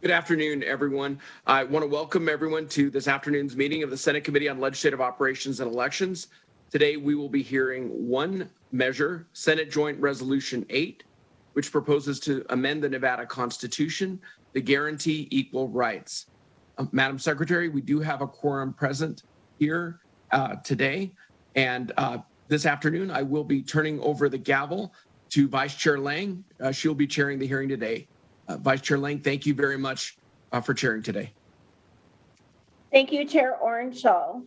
Good afternoon, everyone. I want to welcome everyone to this afternoon's meeting of the Senate Committee on Legislative Operations and Elections. Today, we will be hearing one measure, Senate Joint Resolution 8, which proposes to amend the Nevada Constitution to guarantee equal rights. Madam Secretary, we do have a quorum present here today, and this afternoon, I will be turning over the gavel to Vice Chair Lang. She'll be chairing the hearing today. Vice Chair Lang, thank you very much for chairing today. Thank you, Chair Orenshaw.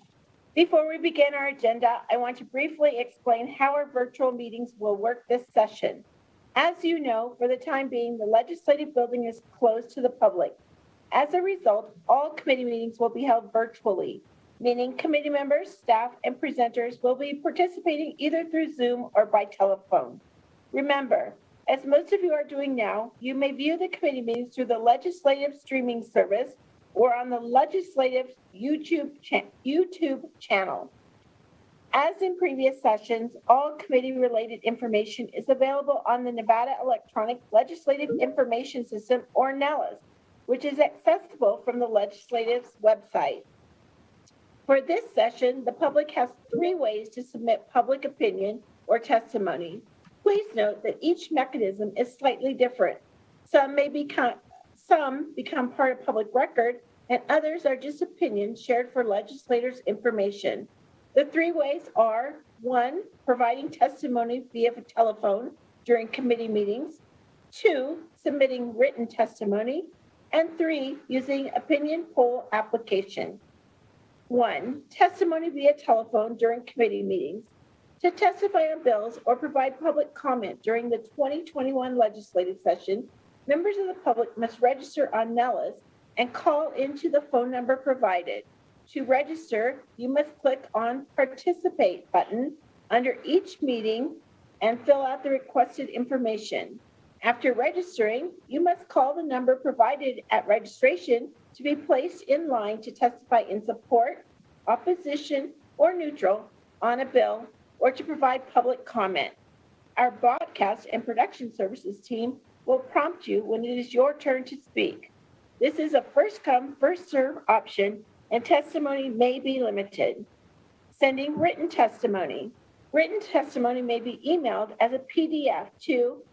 Before we begin our agenda, I want to briefly explain how our virtual meetings will work this session. As you know, for the time being, the legislative building is closed to the public. As a result, all committee meetings will be held virtually, meaning committee members, staff, and presenters will be participating either through Zoom or by telephone. Remember, as most of you are doing now, you may view the committee meetings through the legislative streaming service or on the legislative YouTube channel. As in previous sessions, all committee-related information is available on the Nevada Electronic Legislative Information System, or NELIS, which is accessible from the legislative's website. For this session, the public has 3 ways to submit public opinion or testimony. Please note that each mechanism is slightly different. Some become part of public record, and others are just opinions shared for legislators' information. The 3 ways are: 1, providing testimony via telephone during committee meetings; 2, submitting written testimony; and 3, using opinion poll application. 1, testimony via telephone during committee meetings. To testify on bills or provide public comment during the 2021 legislative session, members of the public must register on NELIS and call into the phone number provided. To register, you must click on Participate button under each meeting and fill out the requested information. After registering, you must call the number provided at registration to be placed in line to testify in support, opposition, or neutral on a bill, or to provide public comment. Our broadcast and production services team will prompt you when it is your turn to speak. This is a first-come, first-served option, and testimony may be limited. Sending written testimony. Written testimony may be emailed as a PDF to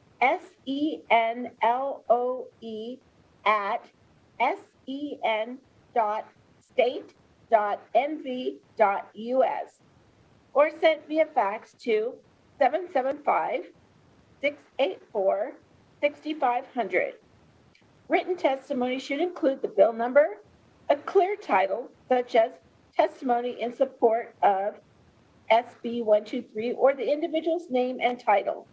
sen.state.nv.us. or sent via fax to 775-684-6500. Written testimony should include the bill number, a clear title, such as testimony in support of SB 123, or the individual's name and title.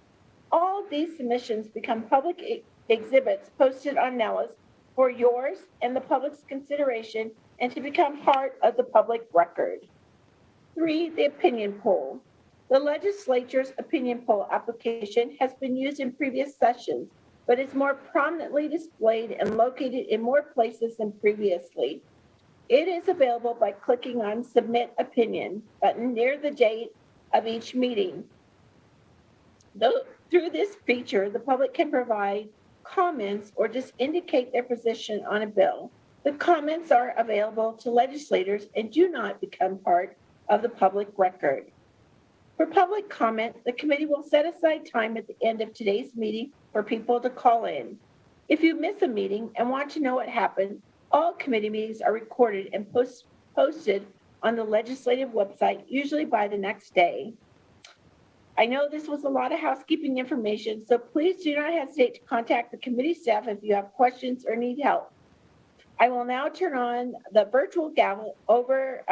All of these submissions become public exhibits posted on NELIS for yours and the public's consideration and to become part of the public record. 3, the opinion poll. The legislature's opinion poll application has been used in previous sessions, but is more prominently displayed and located in more places than previously. It is available by clicking on Submit Opinion button near the date of each meeting. Through this feature, the public can provide comments or just indicate their position on a bill. The comments are available to legislators and do not become part of the public record. For public comment, the committee will set aside time at the end of today's meeting for people to call in. If you miss a meeting and want to know what happened, all committee meetings are recorded and posted on the legislative website, usually by the next day. I know this was a lot of housekeeping information, so please do not hesitate to contact the committee staff if you have questions or need help. I will now turn on the virtual gavel over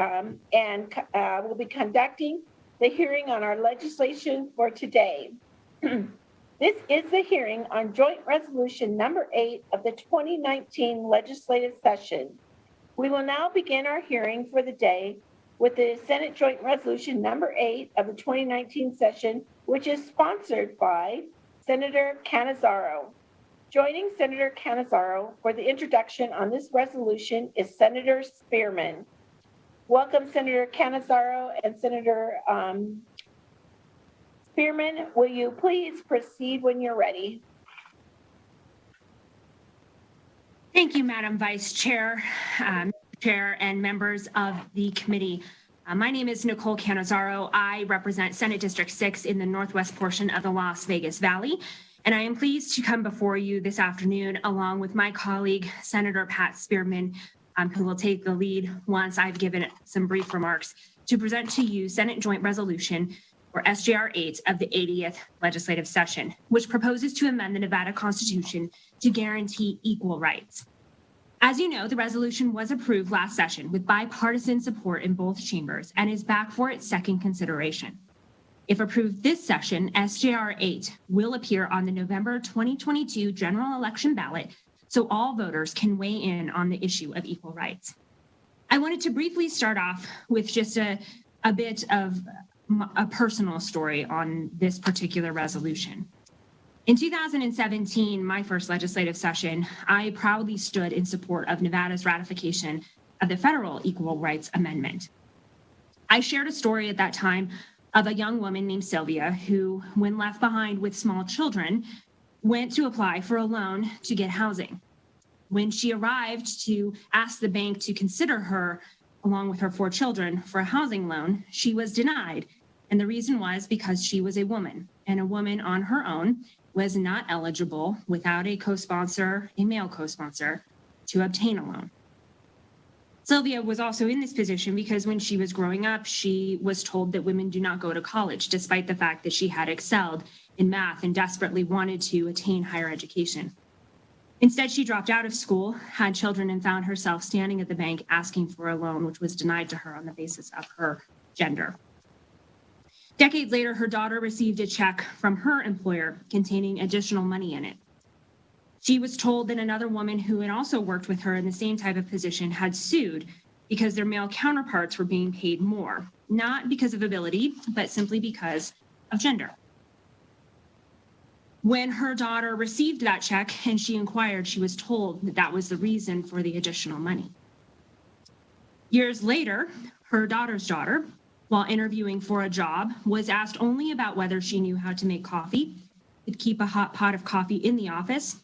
and we'll be conducting the hearing on our legislation for today. This is the hearing on Joint Resolution number 8 of the 2019 legislative session. We will now begin our hearing for the day with the Senate Joint Resolution number 8 of the 2019 session, which is sponsored by Senator Canisaro. Joining Senator Canisaro for the introduction on this resolution is Senator Spearman. Welcome, Senator Canisaro and Senator Spearman. Will you please proceed when you're ready? Thank you, Madam Vice Chair, Chair, and members of the committee. My name is Nicole Canisaro. I represent Senate District 6 in the northwest portion of the Las Vegas Valley, and I am pleased to come before you this afternoon along with my colleague, Senator Pat Spearman, who will take the lead once I've given some brief remarks, to present to you Senate Joint Resolution, or SJR 8 of the 80th legislative session, which proposes to amend the Nevada Constitution to guarantee equal rights. As you know, the resolution was approved last session with bipartisan support in both chambers and is back for its second consideration. If approved this session, SJR 8 will appear on the November 2022 general election ballot so all voters can weigh in on the issue of equal rights. I wanted to briefly start off with just a bit of a personal story on this particular resolution. In 2017, my first legislative session, I proudly stood in support of Nevada's ratification of the federal Equal Rights Amendment. I shared a story at that time of a young woman named Sylvia who, when left behind with small children, went to apply for a loan to get housing. When she arrived to ask the bank to consider her, along with her 4 children, for a housing loan, she was denied. And the reason was because she was a woman, and a woman on her own was not eligible without a co-sponsor, a male co-sponsor, to obtain a loan. Sylvia was also in this position because when she was growing up, she was told that women do not go to college, despite the fact that she had excelled in math and desperately wanted to attain higher education. Instead, she dropped out of school, had children, and found herself standing at the bank asking for a loan, which was denied to her on the basis of her gender. Decades later, her daughter received a check from her employer containing additional money in it. She was told that another woman who had also worked with her in the same type of position had sued because their male counterparts were being paid more, not because of ability, but simply because of gender. When her daughter received that check and she inquired, she was told that that was the reason for the additional money. Years later, her daughter's daughter, while interviewing for a job, was asked only about whether she knew how to make coffee, could keep a hot pot of coffee in the office,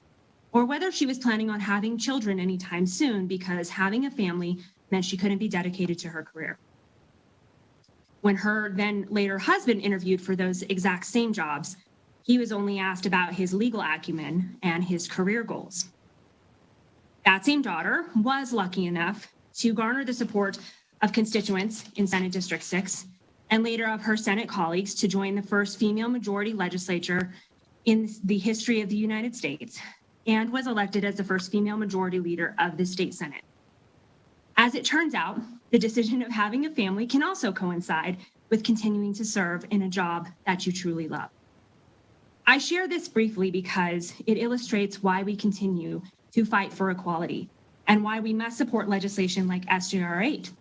or whether she was planning on having children anytime soon because having a family meant she couldn't be dedicated to her career. When her then later husband interviewed for those exact same jobs, he was only asked about his legal acumen and his career goals. That same daughter was lucky enough to garner the support of constituents in Senate District 6 and later of her Senate colleagues to join the first female majority legislature in the history of the United States and was elected as the first female majority leader of the state Senate. As it turns out, the decision of having a family can also coincide with continuing to serve in a job that you truly love. I share this briefly because it illustrates why we continue to fight for equality and why we must support legislation like SJR 8.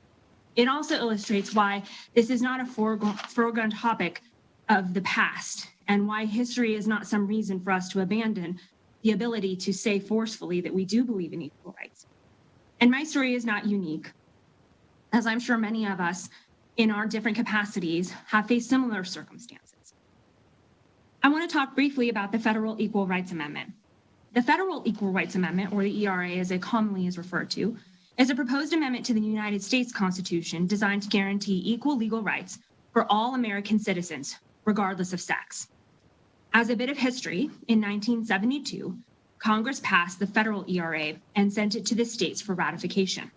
It also illustrates why this is not a foregone topic of the past and why history is not some reason for us to abandon the ability to say forcefully that we do believe in equal rights. And my story is not unique, as I'm sure many of us in our different capacities have faced similar circumstances. I want to talk briefly about the Federal Equal Rights Amendment. The Federal Equal Rights Amendment, or the ERA as it commonly is referred to, is a proposed amendment to the United States Constitution designed to guarantee equal legal rights for all American citizens, regardless of sex. As a bit of history, in 1972, Congress passed the federal ERA and sent it to the states for ratification.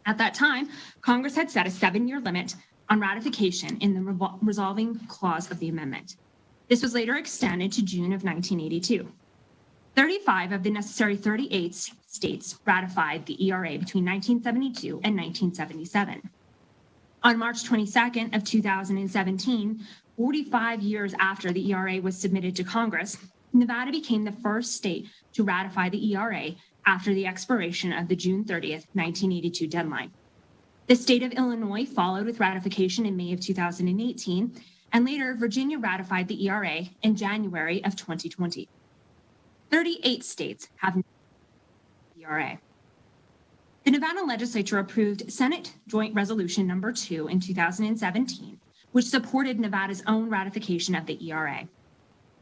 At that time, Congress had set a 7-year limit on ratification in the resolving clause of the amendment. This was later extended to June of 1982. 35 of the necessary 38 states ratified the ERA between 1972 and 1977. On March 22nd of 2017, 45 years after the ERA was submitted to Congress, Nevada became the first state to ratify the ERA after the expiration of the June 30th, 1982 deadline. The state of Illinois followed with ratification in May of 2018, and later Virginia ratified the ERA in January of 2020. 38 states have the ERA. The Nevada Legislature approved Senate Joint Resolution number 2 in 2017, which supported Nevada's own ratification of the ERA.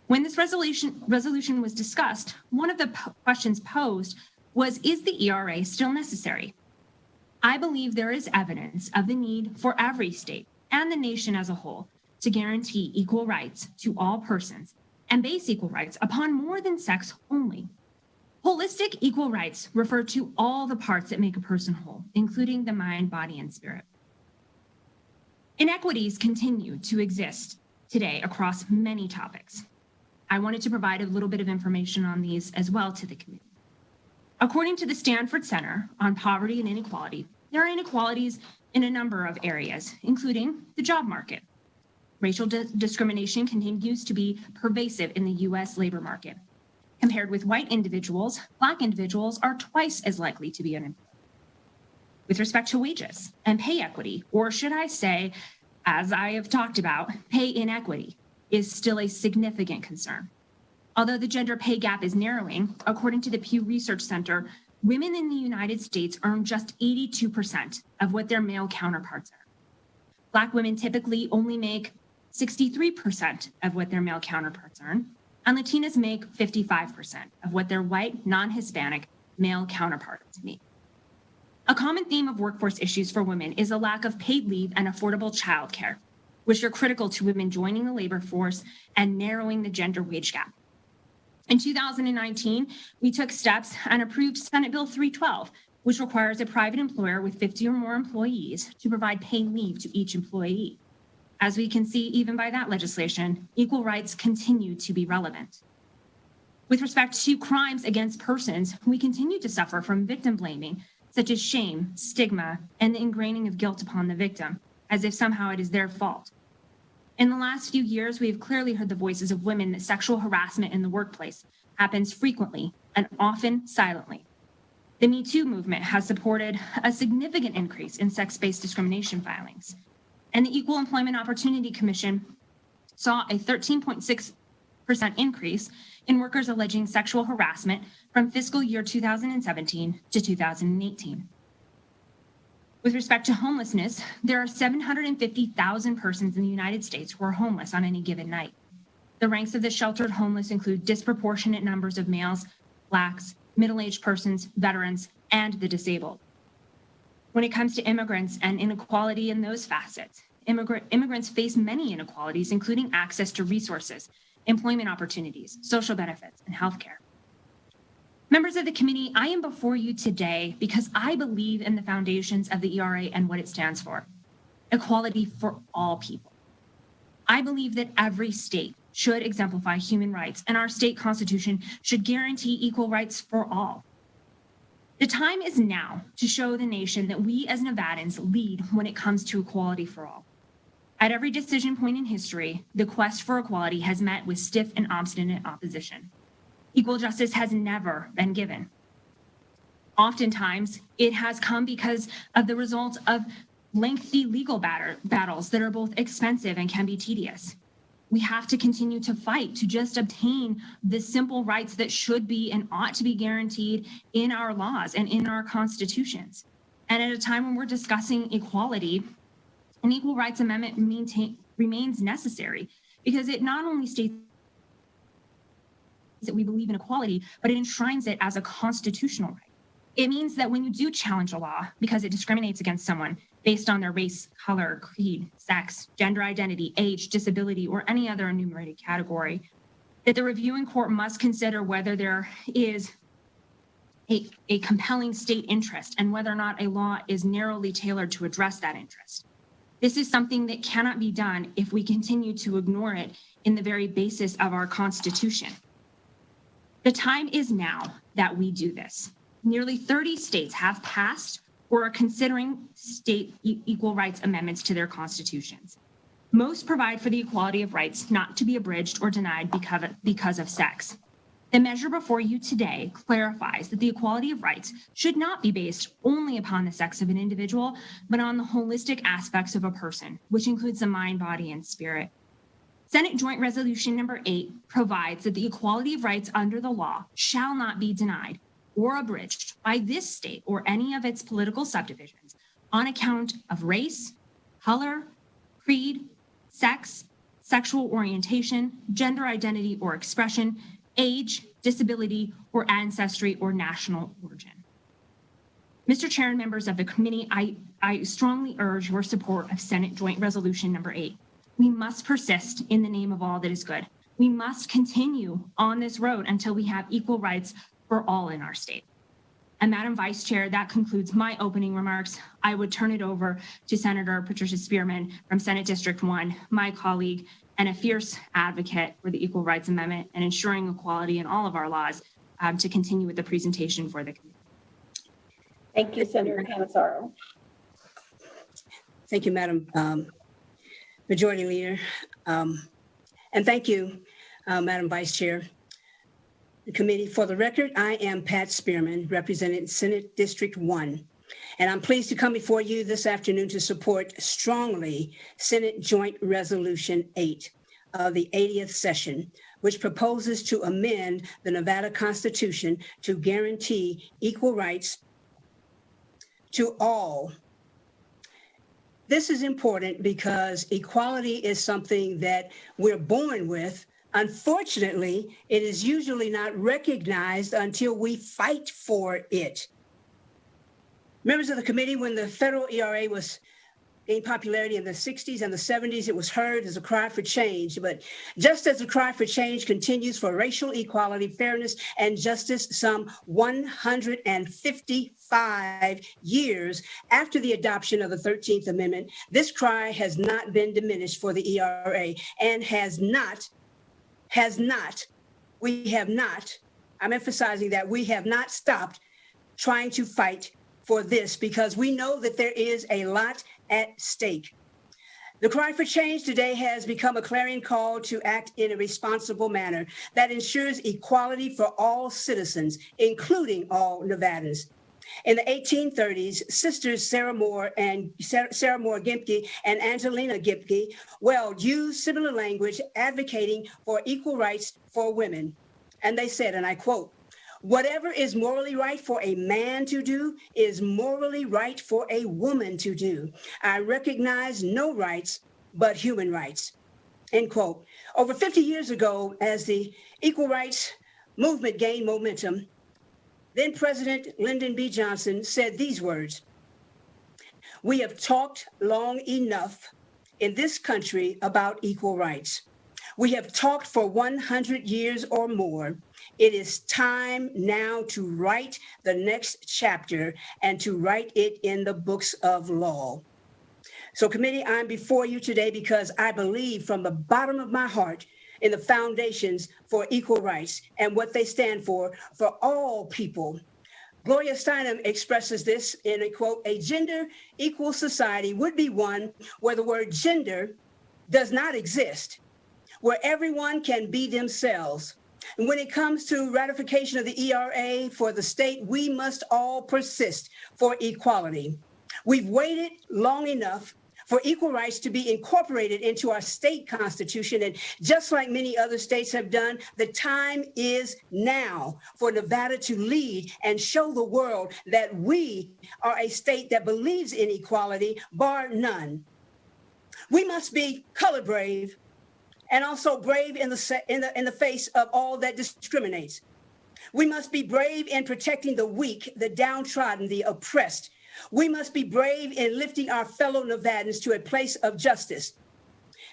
When this resolution was discussed, one of the questions posed was, is the ERA still necessary? I believe there is evidence of the need for every state and the nation as a whole to guarantee equal rights to all persons and base equal rights upon more than sex only. Holistic equal rights refer to all the parts that make a person whole, including the mind, body, and spirit. Inequities continue to exist today across many topics. I wanted to provide a little bit of information on these as well to the committee. According to the Stanford Center on Poverty and Inequality, there are inequalities in a number of areas, including the job market. Racial discrimination continues to be pervasive in the US labor market. Compared with white individuals, Black individuals are twice as likely to be unemployed. With respect to wages and pay equity, or should I say, as I have talked about, pay inequity is still a significant concern. Although the gender pay gap is narrowing, according to the Pew Research Center, women in the United States earn just 82% of what their male counterparts earn. Black women typically only make 63% of what their male counterparts earn, and Latinas make 55% of what their white, non-Hispanic male counterparts make. A common theme of workforce issues for women is a lack of paid leave and affordable childcare, which are critical to women joining the labor force and narrowing the gender wage gap. In 2019, we took steps and approved Senate Bill 312, which requires a private employer with 50 or more employees to provide paid leave to each employee. As we can see, even by that legislation, equal rights continue to be relevant. With respect to crimes against persons, we continue to suffer from victim blaming, such as shame, stigma, and the ingraining of guilt upon the victim, as if somehow it is their fault. In the last few years, we have clearly heard the voices of women that sexual harassment in the workplace happens frequently and often silently. The Me Too movement has supported a significant increase in sex-based discrimination filings. And the Equal Employment Opportunity Commission saw a 13.6% increase in workers alleging sexual harassment from fiscal year 2017 to 2018. With respect to homelessness, there are 750,000 persons in the United States who are homeless on any given night. The ranks of the sheltered homeless include disproportionate numbers of males, Blacks, middle-aged persons, veterans, and the disabled. When it comes to immigrants and inequality in those facets, immigrants face many inequalities, including access to resources, employment opportunities, social benefits, and healthcare. Members of the committee, I am before you today because I believe in the foundations of the ERA and what it stands for: equality for all people. I believe that every state should exemplify human rights, and our state constitution should guarantee equal rights for all. The time is now to show the nation that we as Nevadans lead when it comes to equality for all. At every decision point in history, the quest for equality has met with stiff and obstinate opposition. Equal justice has never been given. Oftentimes, it has come because of the result of lengthy legal battles that are both expensive and can be tedious. We have to continue to fight to just obtain the simple rights that should be and ought to be guaranteed in our laws and in our constitutions. And at a time when we're discussing equality, an equal rights amendment remains necessary because it not only states that we believe in equality, but it enshrines it as a constitutional right. It means that when you do challenge a law because it discriminates against someone based on their race, color, creed, sex, gender identity, age, disability, or any other enumerated category, that the reviewing court must consider whether there is a compelling state interest and whether or not a law is narrowly tailored to address that interest. This is something that cannot be done if we continue to ignore it in the very basis of our Constitution. The time is now that we do this. Nearly 30 states have passed or are considering state equal rights amendments to their constitutions. Most provide for the equality of rights not to be abridged or denied because of sex. The measure before you today clarifies that the equality of rights should not be based only upon the sex of an individual, but on the holistic aspects of a person, which includes the mind, body, and spirit. Senate Joint Resolution number 8 provides that the equality of rights under the law shall not be denied or abridged by this state or any of its political subdivisions on account of race, color, creed, sex, sexual orientation, gender identity or expression, age, disability, or ancestry or national origin. Mr. Chair and members of the committee, I strongly urge your support of Senate Joint Resolution number 8. We must persist in the name of all that is good. We must continue on this road until we have equal rights for all in our state. And Madam Vice Chair, that concludes my opening remarks. I would turn it over to Senator Patricia Spearman from Senate District 1, my colleague and a fierce advocate for the Equal Rights Amendment and ensuring equality in all of our laws, to continue with the presentation for the committee. Thank you, Senator Canisaro. Thank you, Madam Majority Leader. And thank you, Madam Vice Chair. The committee, for the record, I am Pat Spearman, representing Senate District 1. And I'm pleased to come before you this afternoon to support strongly Senate Joint Resolution 8 of the 80th session, which proposes to amend the Nevada Constitution to guarantee equal rights to all. This is important because equality is something that we're born with. Unfortunately, it is usually not recognized until we fight for it. Members of the committee, when the federal ERA was gained popularity in the 60s and the 70s, it was heard as a cry for change. But just as the cry for change continues for racial equality, fairness, and justice, some 155 years after the adoption of the 13th Amendment, this cry has not been diminished for the ERA and we have not, I'm emphasizing that we have not stopped trying to fight for this because we know that there is a lot at stake. The cry for change today has become a clarion call to act in a responsible manner that ensures equality for all citizens, including all Nevadans. In the 1830s, sisters Sarah Moore Gimke and Angelina Gimke used similar language advocating for equal rights for women. And they said, and I quote, "Whatever is morally right for a man to do is morally right for a woman to do. I recognize no rights but human rights." End quote. Over 50 years ago, as the equal rights movement gained momentum, then President Lyndon B. Johnson said these words: "We have talked long enough in this country about equal rights. We have talked for 100 years or more. It is time now to write the next chapter and to write it in the books of law." So committee, I'm before you today because I believe from the bottom of my heart in the foundations for equal rights and what they stand for all people. Gloria Steinem expresses this in a quote, "A gender equal society would be one where the word gender does not exist, where everyone can be themselves. And when it comes to ratification of the ERA for the state, we must all persist for equality. We've waited long enough for equal rights to be incorporated into our state constitution. And just like many other states have done, the time is now for Nevada to lead and show the world that we are a state that believes in equality, bar none. We must be color brave and also brave in the face of all that discriminates. We must be brave in protecting the weak, the downtrodden, the oppressed. We must be brave in lifting our fellow Nevadans to a place of justice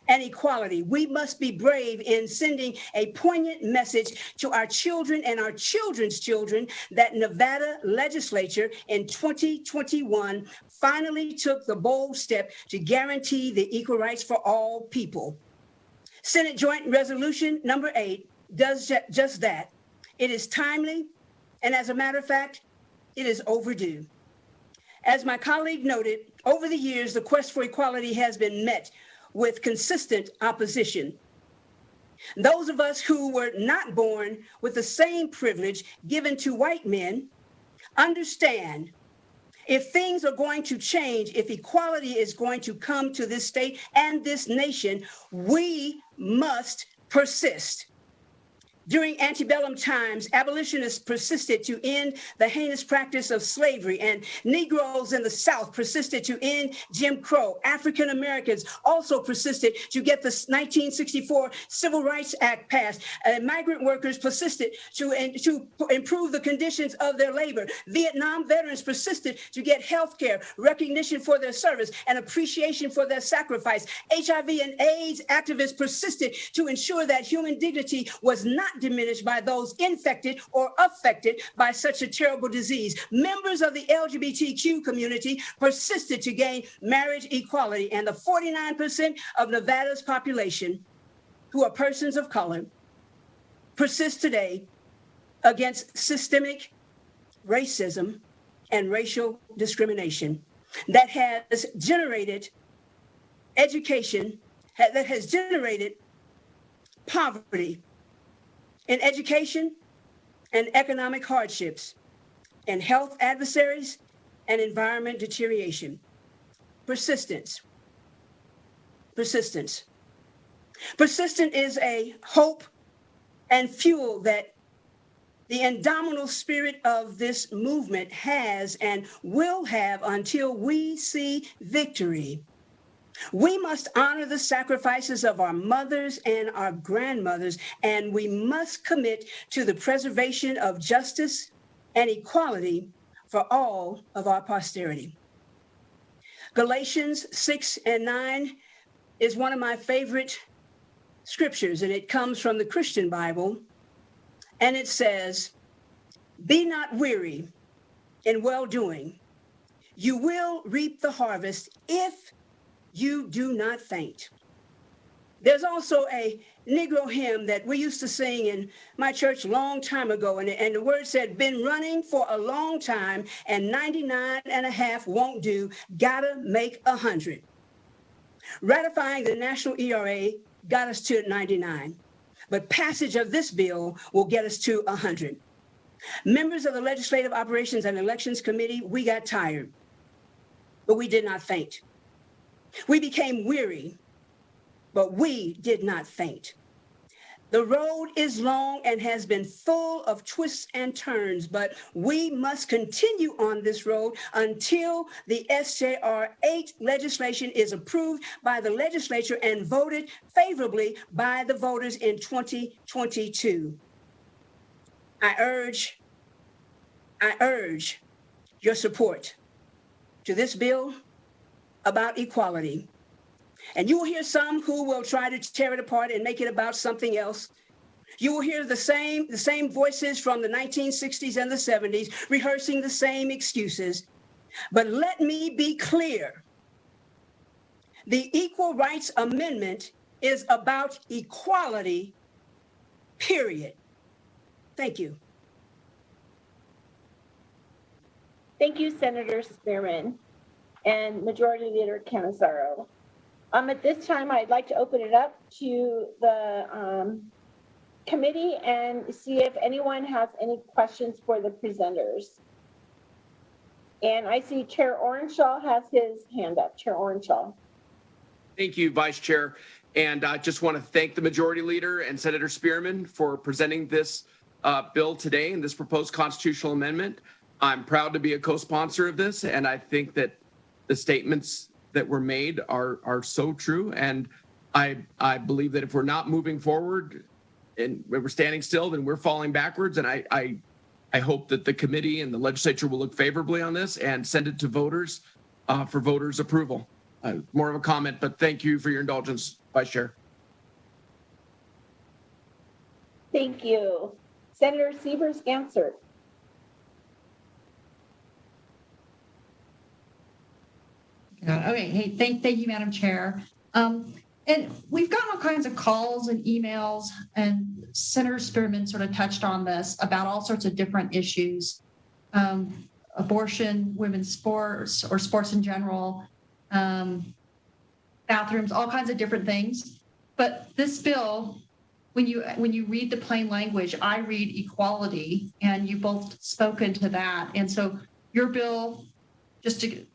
and equality. We must be brave in sending a poignant message to our children and our children's children that Nevada Legislature in 2021 finally took the bold step to guarantee the equal rights for all people. Senate Joint Resolution number 8 does just that. It is timely, and as a matter of fact, it is overdue. As my colleague noted, over the years, the quest for equality has been met with consistent opposition. Those of us who were not born with the same privilege given to white men understand if things are going to change, if equality is going to come to this state and this nation, we must persist. During antebellum times, abolitionists persisted to end the heinous practice of slavery, and Negroes in the South persisted to end Jim Crow. African Americans also persisted to get the 1964 Civil Rights Act passed. Migrant workers persisted to improve the conditions of their labor. Vietnam veterans persisted to get health care, recognition for their service, and appreciation for their sacrifice. HIV and AIDS activists persisted to ensure that human dignity was not diminished by those infected or affected by such a terrible disease. Members of the LGBTQ community persisted to gain marriage equality, and the 49% of Nevada's population who are persons of color persist today against systemic racism and racial discrimination that has generated education, that has generated poverty in education and economic hardships, and health adversaries and environment deterioration. Persistence. Persistence. Persistent is a hope and fuel that the indomitable spirit of this movement has and will have until we see victory. We must honor the sacrifices of our mothers and our grandmothers, and we must commit to the preservation of justice and equality for all of our posterity. Galatians 6 and 9 is one of my favorite scriptures, and it comes from the Christian Bible, and it says, "Be not weary in well-doing. You will reap the harvest if you do not faint." There's also a Negro hymn that we used to sing in my church a long time ago, and the word said, "Been running for a long time, and 99 and a half won't do, gotta make 100. Ratifying the national ERA got us to 99, but passage of this bill will get us to 100. Members of the Legislative Operations and Elections Committee, we got tired, but we did not faint. We became weary, but we did not faint. The road is long and has been full of twists and turns, but we must continue on this road until the SJR 8 legislation is approved by the legislature and voted favorably by the voters in 2022. I urge your support to this bill about equality. And you will hear some who will try to tear it apart and make it about something else. You will hear the same voices from the 1960s and the 70s rehearsing the same excuses. But let me be clear. The Equal Rights Amendment is about equality, period. Thank you. Thank you, Senator Spearman and Majority Leader Canisaro. At this time, I'd like to open it up to the committee and see if anyone has any questions for the presenters. And I see Chair Orenshaw has his hand up. Chair Orenshaw. Thank you, Vice Chair. And I just want to thank the Majority Leader and Senator Spearman for presenting this bill today and this proposed constitutional amendment. I'm proud to be a co-sponsor of this, and I think that the statements that were made are so true. And I believe that if we're not moving forward and we're standing still, then we're falling backwards. And I hope that the committee and the legislature will look favorably on this and send it to voters for voters' approval. More of a comment, but thank you for your indulgence, Vice Chair. Thank you. Senator Sievers-Gansert. Okay, hey, thank you, Madam Chair. And we've gotten all kinds of calls and emails, and Senator Spearman sort of touched on this about all sorts of different issues, abortion, women's sports, or sports in general, bathrooms, all kinds of different things. But this bill, when you read the plain language, I read equality, and you both spoken to that. And so your bill, just to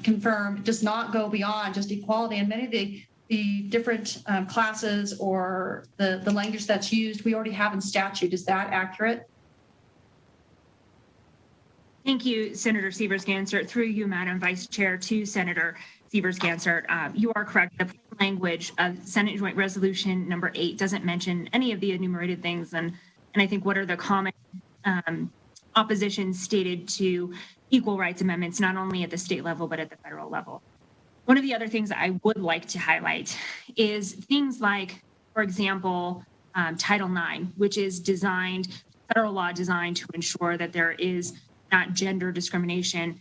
confirm, does not go beyond just equality. And many of the the different classes or the language that's used, we already have in statute. Is that accurate? Thank you, Senator Sievers-Gansert. Through you, Madam Vice Chair, to Senator Sievers-Gansert. You are correct. The language of Senate Joint Resolution number 8 doesn't mention any of the enumerated things. And I think what are the common oppositions stated to equal rights amendments, not only at the state level, but at the federal level. One of the other things that I would like to highlight is things like, for example, Title IX, which is federal law designed to ensure that there is not gender discrimination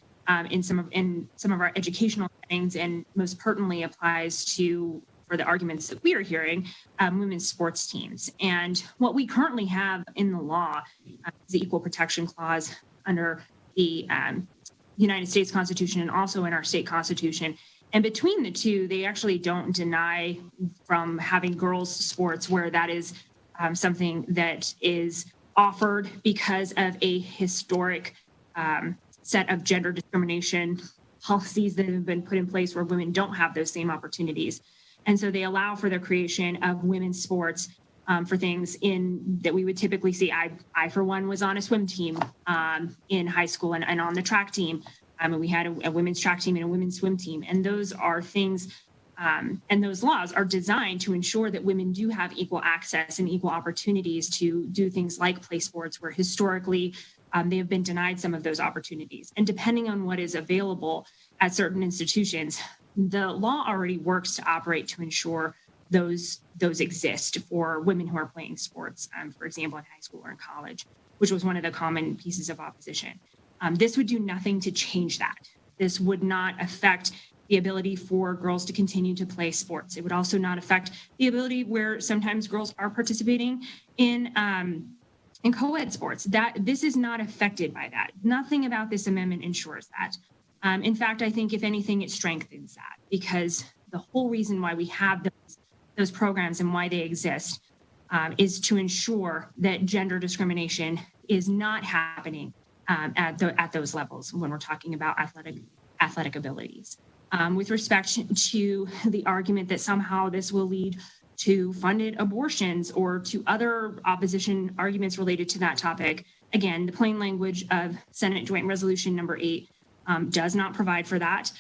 in some of our educational settings, and most pertinently applies to, for the arguments that we are hearing, women's sports teams. And what we currently have in the law is the Equal Protection Clause under the United States Constitution and also in our state constitution. And between the two, they actually don't deny from having girls' sports where that is something that is offered because of a historic set of gender discrimination policies that have been put in place where women don't have those same opportunities. And so they allow for the creation of women's sports for things that we would typically see. I, for one, was on a swim team in high school and on the track team. And we had a women's track team and a women's swim team. And those are things, and those laws are designed to ensure that women do have equal access and equal opportunities to do things like play sports, where historically they have been denied some of those opportunities. And depending on what is available at certain institutions, the law already works to operate to ensure those exist for women who are playing sports, for example, in high school or in college, which was one of the common pieces of opposition. This would do nothing to change that. This would not affect the ability for girls to continue to play sports. It would also not affect the ability where sometimes girls are participating in co-ed sports. This is not affected by that. Nothing about this amendment ensures that. In fact, I think if anything, it strengthens that, because the whole reason why we have those programs and why they exist is to ensure that gender discrimination is not happening at those levels when we're talking about athletic abilities. With respect to the argument that somehow this will lead to funded abortions or to other opposition arguments related to that topic, again, the plain language of Senate Joint Resolution number 8 does not provide for that.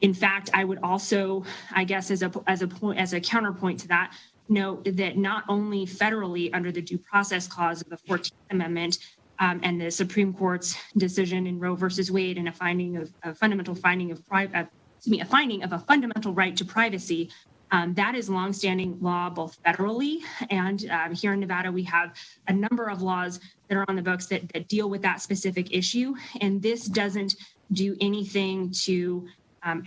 In fact, I would also, I guess, as a counterpoint to that, note that not only federally under the Due Process Clause of the 14th Amendment and the Supreme Court's decision in Roe versus Wade and a finding of a fundamental right to privacy, that is longstanding law both federally and here in Nevada, we have a number of laws that are on the books that deal with that specific issue. And this doesn't do anything to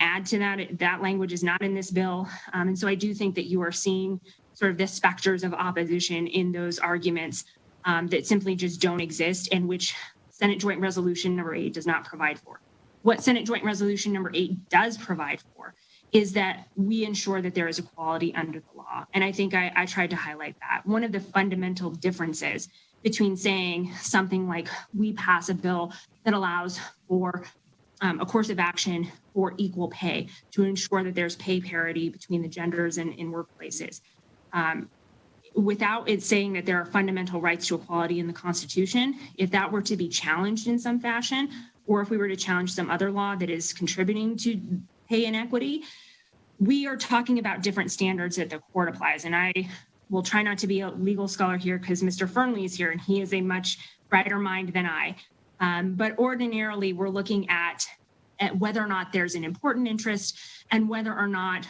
add to that. That language is not in this bill. And so I do think that you are seeing sort of the specters of opposition in those arguments that simply just don't exist and which Senate Joint Resolution number 8 does not provide for. What Senate Joint Resolution number 8 does provide for is that we ensure that there is equality under the law. And I think I tried to highlight that. One of the fundamental differences between saying something like we pass a bill that allows for a course of action for equal pay to ensure that there's pay parity between the genders in workplaces. Without it saying that there are fundamental rights to equality in the Constitution, if that were to be challenged in some fashion, or if we were to challenge some other law that is contributing to pay inequity, we are talking about different standards that the court applies. And I will try not to be a legal scholar here because Mr. Fernley is here and he is a much brighter mind than I. But ordinarily, we're looking at whether or not there's an important interest and whether or not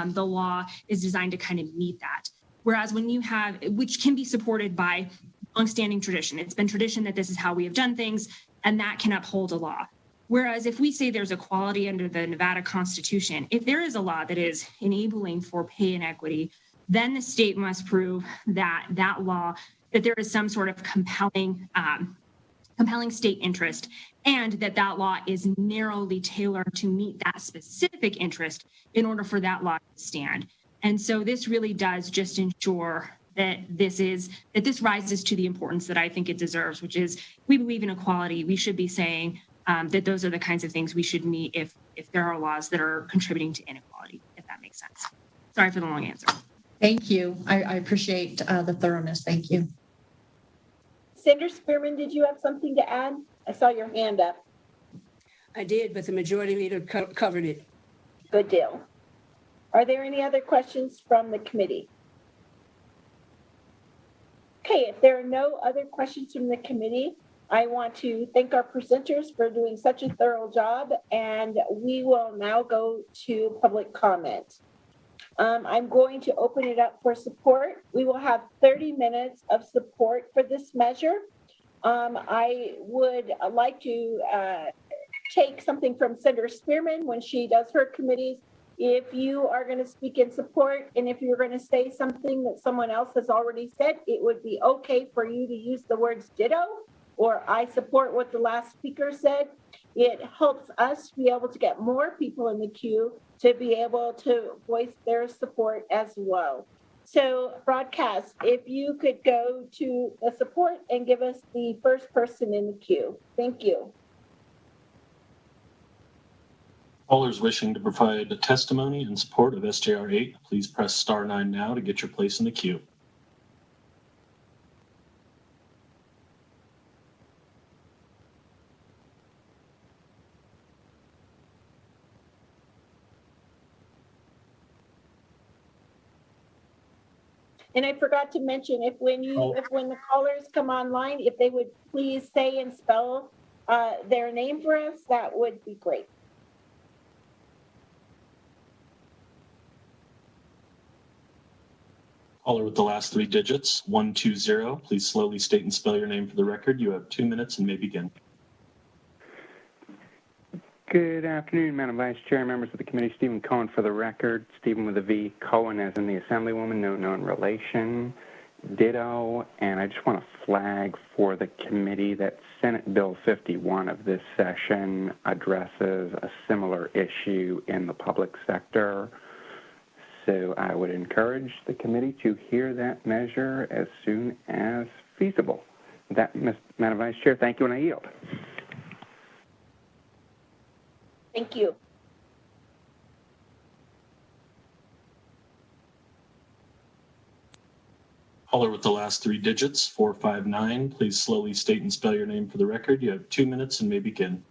the law is designed to kind of meet that. Whereas when you have, which can be supported by longstanding tradition, it's been tradition that this is how we have done things, and that can uphold a law. Whereas if we say there's equality under the Nevada Constitution, if there is a law that is enabling for pay inequity, then the state must prove that that law, that there is some sort of compelling state interest, and that that law is narrowly tailored to meet that specific interest in order for that law to stand. And so this really does just ensure that this rises to the importance that I think it deserves, which is we believe in equality. We should be saying that those are the kinds of things we should meet if there are laws that are contributing to inequality, if that makes sense. Sorry for the long answer. Thank you. I appreciate the thoroughness. Thank you. Senator Spearman, did you have something to add? I saw your hand up. I did, but the majority leader covered it. Good deal. Are there any other questions from the committee? Okay, if there are no other questions from the committee, I want to thank our presenters for doing such a thorough job, and we will now go to public comment. I'm going to open it up for support. We will have 30 minutes of support for this measure. I would like to take something from Senator Spearman when she does her committees. If you are going to speak in support, and if you're going to say something that someone else has already said, it would be okay for you to use the words ditto, or I support what the last speaker said. It helps us be able to get more people in the queue to be able to voice their support as well. So broadcast, if you could go to the support and give us the first person in the queue. Thank you. Callers wishing to provide a testimony in support of SJR 8, please press star 9 now to get your place in the queue. And I forgot to mention, when the callers come online, if they would please say and spell their name for us, that would be great. Caller with the last 3 digits, 120. Please slowly state and spell your name for the record. You have 2 minutes and may begin. Good afternoon, Madam Vice Chair, members of the committee. Stephen Cohen for the record. Stephen with a V, Cohen as in the Assemblywoman, no known relation. Ditto. And I just want to flag for the committee that Senate Bill 51 of this session addresses a similar issue in the public sector. So I would encourage the committee to hear that measure as soon as feasible. That, Madam Vice Chair, thank you, and I yield. Thank you. Caller with the last 3 digits, 459. Please slowly state and spell your name for the record. You have 2 minutes and may begin.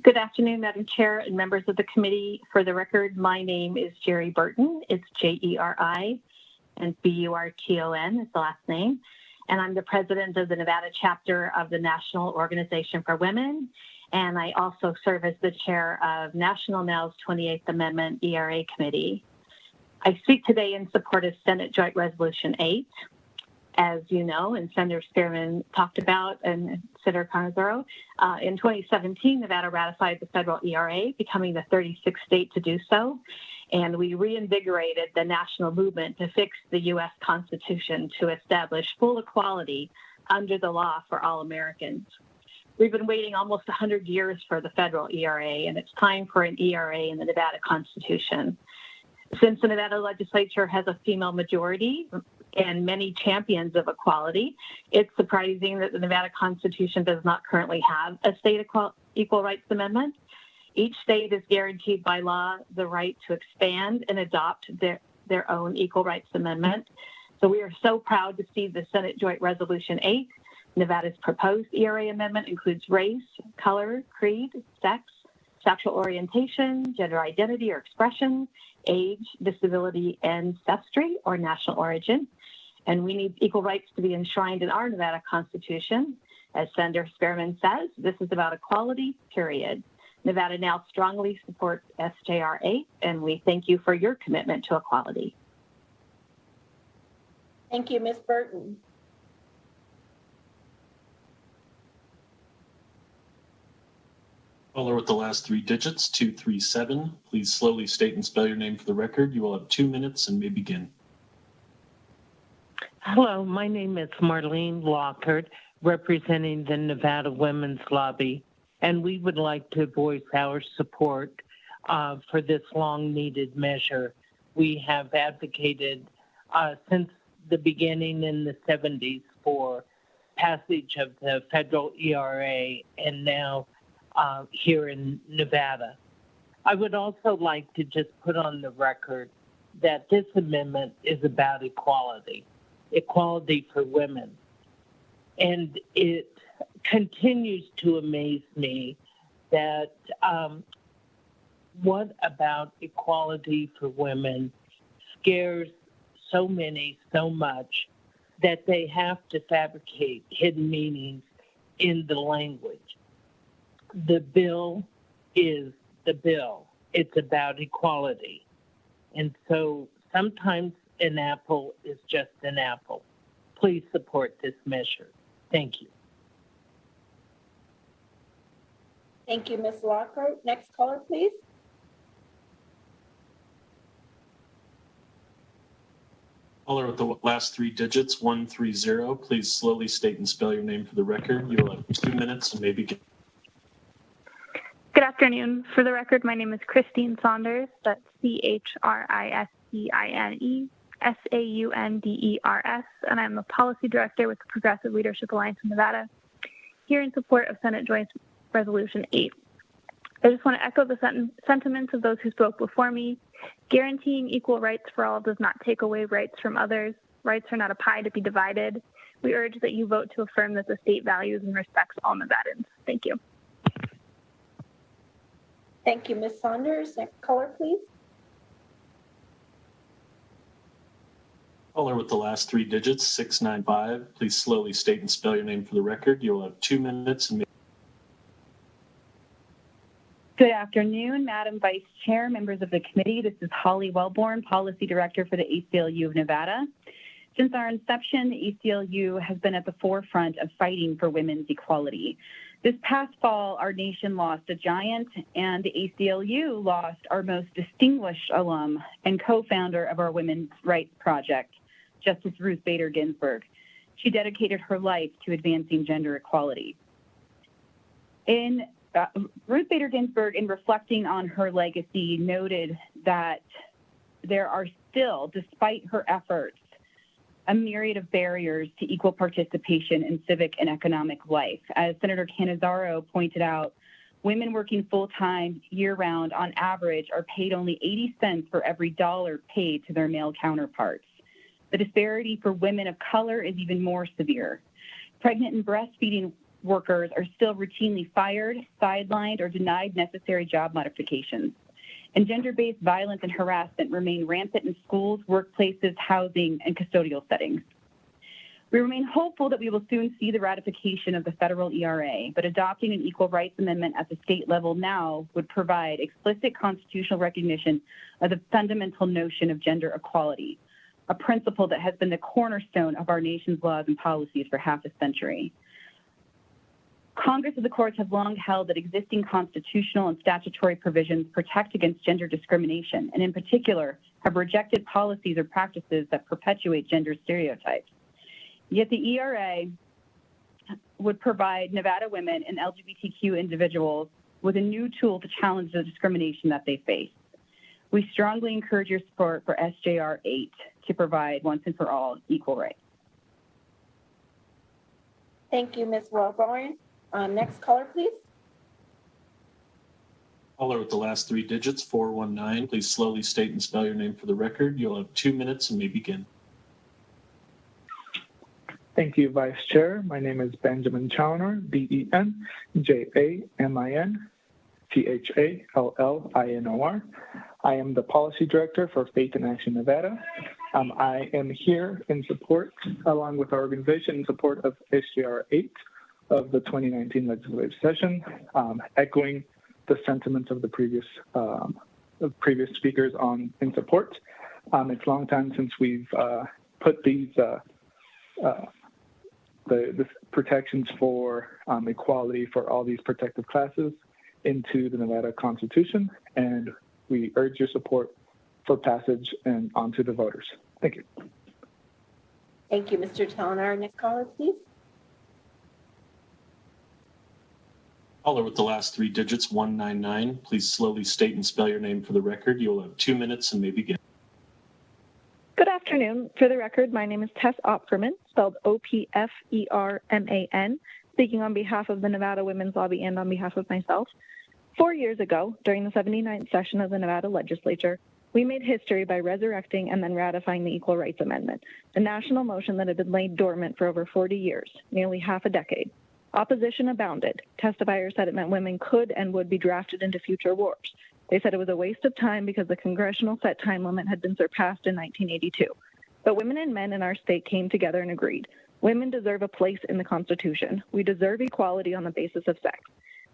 Good afternoon, Madam Chair and members of the committee. For the record, my name is Jerry Burton. It's Jeri and Burton is the last name. And I'm the president of the Nevada chapter of the National Organization for Women. And I also serve as the chair of National Now's 28th Amendment ERA Committee. I speak today in support of Senate Joint Resolution 8. As you know, and Senator Spearman talked about, and Senator Canisaro, in 2017, Nevada ratified the federal ERA, becoming the 36th state to do so. And we reinvigorated the national movement to fix the U.S. Constitution to establish full equality under the law for all Americans. We've been waiting almost 100 years for the federal ERA, and it's time for an ERA in the Nevada Constitution. Since the Nevada Legislature has a female majority and many champions of equality, it's surprising that the Nevada Constitution does not currently have a state equal rights amendment. Each state is guaranteed by law the right to expand and adopt their own equal rights amendment. So we are so proud to see the Senate Joint Resolution 8. Nevada's proposed ERA amendment includes race, color, creed, sex, sexual orientation, gender identity or expression, age, disability, ancestry, or national origin. And we need equal rights to be enshrined in our Nevada Constitution. As Senator Spearman says, this is about equality, period. Nevada now strongly supports SJR 8, and we thank you for your commitment to equality. Thank you, Ms. Burton. Caller with the last 3 digits, 237. Please slowly state and spell your name for the record. You will have 2 minutes and may begin. Hello, my name is Marlene Lockhart, representing the Nevada Women's Lobby, and we would like to voice our support for this long-needed measure. We have advocated since the beginning in the 70s for passage of the federal ERA, and now here in Nevada. I would also like to just put on the record that this amendment is about equality for women. And it continues to amaze me that what about equality for women scares so many so much that they have to fabricate hidden meanings in the language. The bill is the bill. It's about equality. And so sometimes an apple is just an apple. Please support this measure. Thank you. Thank you, Ms. Lockhart. Next caller, please. Caller with the last three digits, 130. Please slowly state and spell your name for the record. You will have 2 minutes and may begin. Good afternoon. For the record, my name is Christine Saunders. That's CHRISTINESAUNDERS, and I'm the Policy Director with the Progressive Leadership Alliance in Nevada, here in support of Senate Joint Resolution 8. I just want to echo the sentiments of those who spoke before me. Guaranteeing equal rights for all does not take away rights from others. Rights are not a pie to be divided. We urge that you vote to affirm that the state values and respects all Nevadans. Thank you. Thank you, Ms. Saunders. Next caller, please. Caller with the last three digits, 695. Please slowly state and spell your name for the record. You will have 2 minutes and may. Good afternoon, Madam Vice Chair, members of the committee. This is Holly Welborn, Policy Director for the ACLU of Nevada. Since our inception, the ACLU has been at the forefront of fighting for women's equality. This past fall, our nation lost a giant, and the ACLU lost our most distinguished alum and co-founder of our Women's Rights Project, Justice Ruth Bader Ginsburg. She dedicated her life to advancing gender equality. Ruth Bader Ginsburg, in reflecting on her legacy, noted that there are still, despite her efforts, a myriad of barriers to equal participation in civic and economic life. As Senator Canisaro pointed out, women working full-time year-round on average are paid only 80 cents for every dollar paid to their male counterparts. The disparity for women of color is even more severe. Pregnant and breastfeeding workers are still routinely fired, sidelined, or denied necessary job modifications. And gender-based violence and harassment remain rampant in schools, workplaces, housing, and custodial settings. We remain hopeful that we will soon see the ratification of the federal ERA, but adopting an equal rights amendment at the state level now would provide explicit constitutional recognition of the fundamental notion of gender equality, a principle that has been the cornerstone of our nation's laws and policies for half a century. Congress and the courts have long held that existing constitutional and statutory provisions protect against gender discrimination, and in particular, have rejected policies or practices that perpetuate gender stereotypes. Yet the ERA would provide Nevada women and LGBTQ individuals with a new tool to challenge the discrimination that they face. We strongly encourage your support for SJR 8 to provide once and for all equal rights. Thank you, Ms. Welborn. Next caller, please. Caller with the last three digits, 419. Please slowly state and spell your name for the record. You'll have 2 minutes and may begin. Thank you, Vice Chair. My name is Benjamin Challoner, BenjaminChallonor. I am the Policy Director for Faith in Action Nevada. I am here in support, along with our organization, in support of SJR 8 of the 2019 legislative session, echoing the sentiments of the previous speakers in support. It's a long time since we've put these the protections for equality for all these protected classes into the Nevada Constitution, and we urge your support for passage and onto the voters. Thank you. Thank you, Mr. Challoner. Next caller, please. Caller with the last three digits, 199. Please slowly state and spell your name for the record. You'll have 2 minutes and may begin. Good afternoon. For the record, my name is Tess Opferman, spelled Opferman. speaking on behalf of the Nevada Women's Lobby and on behalf of myself. 4 years ago, during the 79th session of the Nevada Legislature, we made history by resurrecting and then ratifying the Equal Rights Amendment, a national motion that had been laid dormant for over 40 years, nearly half a decade. Opposition abounded. Testifiers said it meant women could and would be drafted into future wars. They said it was a waste of time because the congressional set time limit had been surpassed in 1982. But women and men in our state came together and agreed. Women deserve a place in the Constitution. We deserve equality on the basis of sex.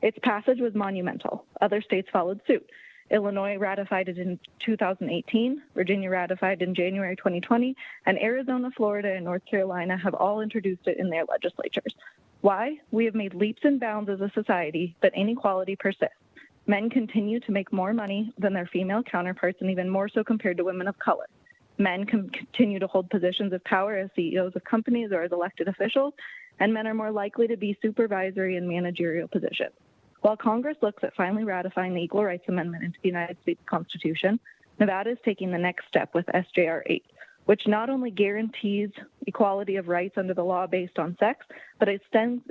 Its passage was monumental. Other states followed suit. Illinois ratified it in 2018, Virginia ratified in January 2020, and Arizona, Florida, and North Carolina have all introduced it in their legislatures. Why? We have made leaps and bounds as a society, but inequality persists. Men continue to make more money than their female counterparts, and even more so compared to women of color. Men can continue to hold positions of power as CEOs of companies or as elected officials, and men are more likely to be supervisory and managerial positions. While Congress looks at finally ratifying the Equal Rights Amendment into the United States Constitution, Nevada is taking the next step with SJR 8, which not only guarantees equality of rights under the law based on sex, but extends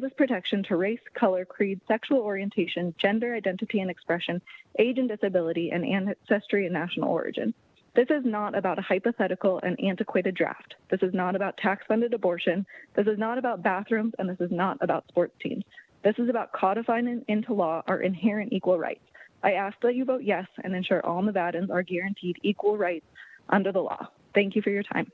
this protection to race, color, creed, sexual orientation, gender identity and expression, age and disability, and ancestry and national origin. This is not about a hypothetical and antiquated draft. This is not about tax-funded abortion. This is not about bathrooms, and this is not about sports teams. This is about codifying into law our inherent equal rights. I ask that you vote yes and ensure all Nevadans are guaranteed equal rights under the law. Thank you for your time.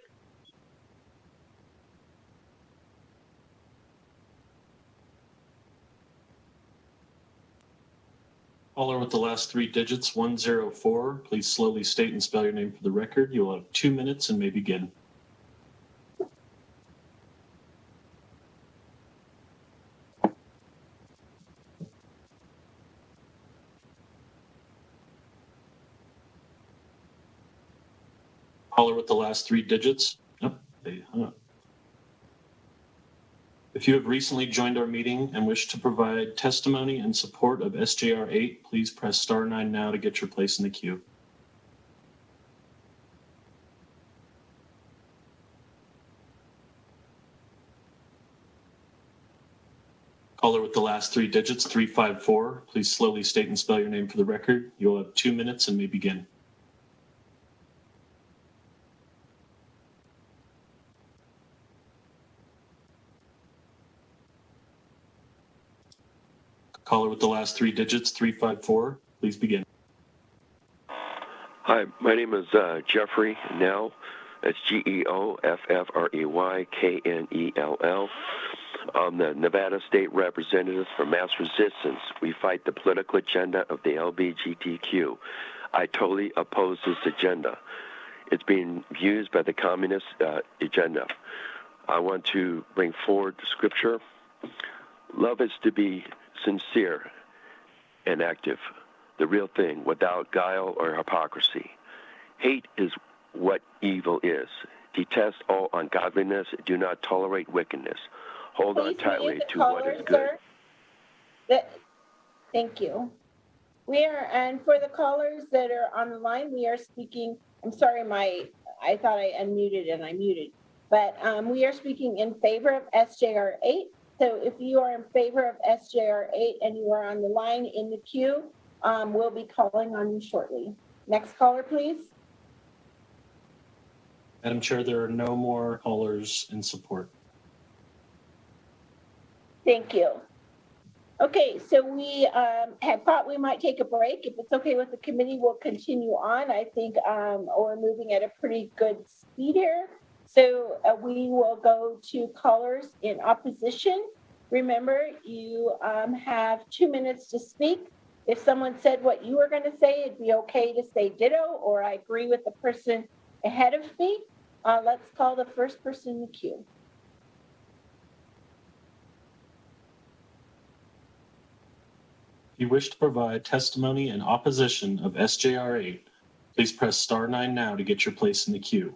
Caller with the last three digits, 104. Please slowly state and spell your name for the record. You will have 2 minutes and may begin. Caller with the last three digits. Oh, they hung up. If you have recently joined our meeting and wish to provide testimony in support of SJR 8, please press star 9 now to get your place in the queue. Caller with the last three digits, 354. Please slowly state and spell your name for the record. You will have 2 minutes and may begin. Caller with the last three digits, 354. Please begin. Hi, my name is Jeffrey Knell. That's GEOFFREYKNELL. I'm the Nevada State Representative for Mass Resistance. We fight the political agenda of the LGBTQ. I totally oppose this agenda. It's being used by the communist agenda. I want to bring forward the scripture. Love is to be sincere and active, the real thing, without guile or hypocrisy. Hate is what evil is. Detest all ungodliness. Do not tolerate wickedness. Hold on tightly to what is good. Thank you. And for the callers that are on the line, we are speaking, I'm sorry, I thought I unmuted and I muted, but we are speaking in favor of SJR 8. So if you are in favor of SJR 8 and you are on the line in the queue, we'll be calling on you shortly. Next caller, please. Madam Chair, there are no more callers in support. Thank you. Okay, so we had thought we might take a break. If it's okay with the committee, we'll continue on. I think we're moving at a pretty good speed here. So we will go to callers in opposition. Remember, you have 2 minutes to speak. If someone said what you were going to say, it'd be okay to say ditto, or I agree with the person ahead of me. Let's call the first person in the queue. If you wish to provide testimony in opposition of SJR 8, please press star 9 now to get your place in the queue.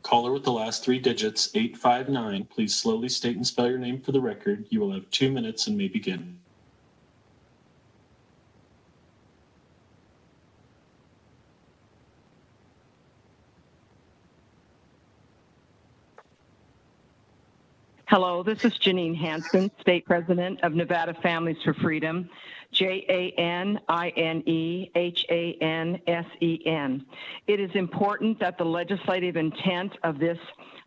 Caller with the last three digits, 859. Please slowly state and spell your name for the record. You will have 2 minutes and may begin. Hello, this is Janine Hansen, State President of Nevada Families for Freedom, JANINEHANSEN. It is important that the legislative intent of this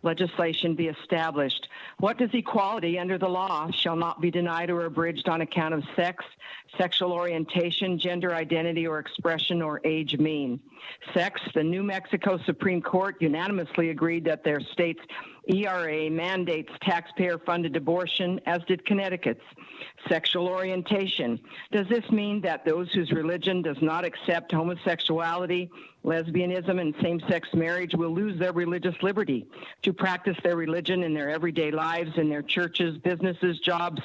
legislation be established. What does equality under the law shall not be denied or abridged on account of sex, sexual orientation, gender identity or expression, or age mean? Sex, the New Mexico Supreme Court unanimously agreed that their state's ERA mandates taxpayer-funded abortion, as did Connecticut's. Sexual orientation. Does this mean that those whose religion does not accept homosexuality, lesbianism, and same-sex marriage will lose their religious liberty to practice their religion in their everyday lives, in their churches, businesses, jobs,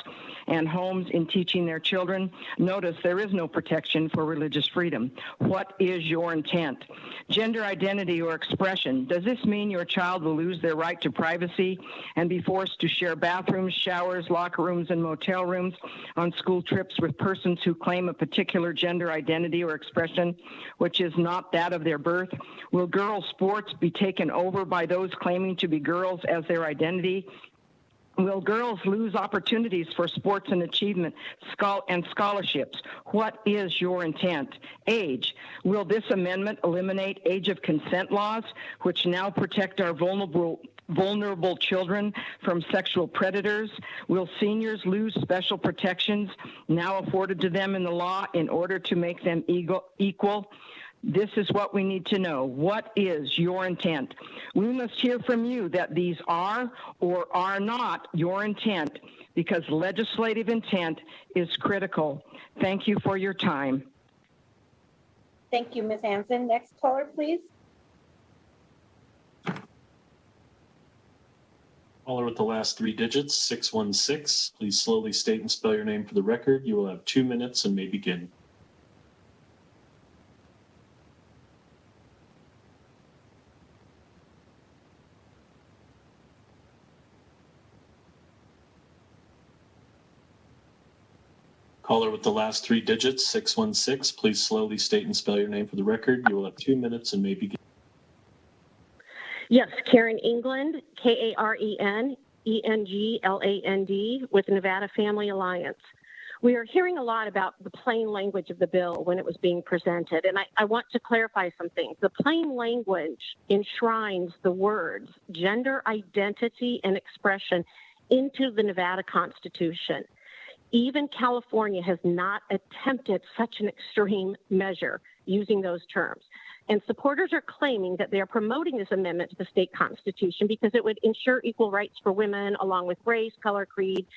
and homes, in teaching their children? Notice there is no protection for religious freedom. What is your intent? Gender identity or expression. Does this mean your child will lose their right to privacy and be forced to share bathrooms, showers, locker rooms, and motel rooms on school trips with persons who claim a particular gender identity or expression which is not that of their birth? Will girls' sports be taken over by those claiming to be girls as their identity? Will girls lose opportunities for sports and achievement and scholarships? What is your intent? Age. Will this amendment eliminate age of consent laws, which now protect our vulnerable children from sexual predators? Will seniors lose special protections now afforded to them in the law in order to make them equal? This is what we need to know. What is your intent? We must hear from you that these are or are not your intent, because legislative intent is critical. Thank you for your time. Thank you, Ms. Hansen. Next caller, please. Caller with the last three digits, 616. Please slowly state and spell your name for the record. You will have 2 minutes and may begin. Caller with the last three digits, 616. Please slowly state and spell your name for the record. You will have 2 minutes and may begin. Yes, Karen England, KarenEngland, with Nevada Family Alliance. We are hearing a lot about the plain language of the bill when it was being presented, and I want to clarify some things. The plain language enshrines the words gender identity and expression into the Nevada Constitution. Even California has not attempted such an extreme measure using those terms. And supporters are claiming that they are promoting this amendment to the state constitution because it would ensure equal rights for women along with race, color, creed,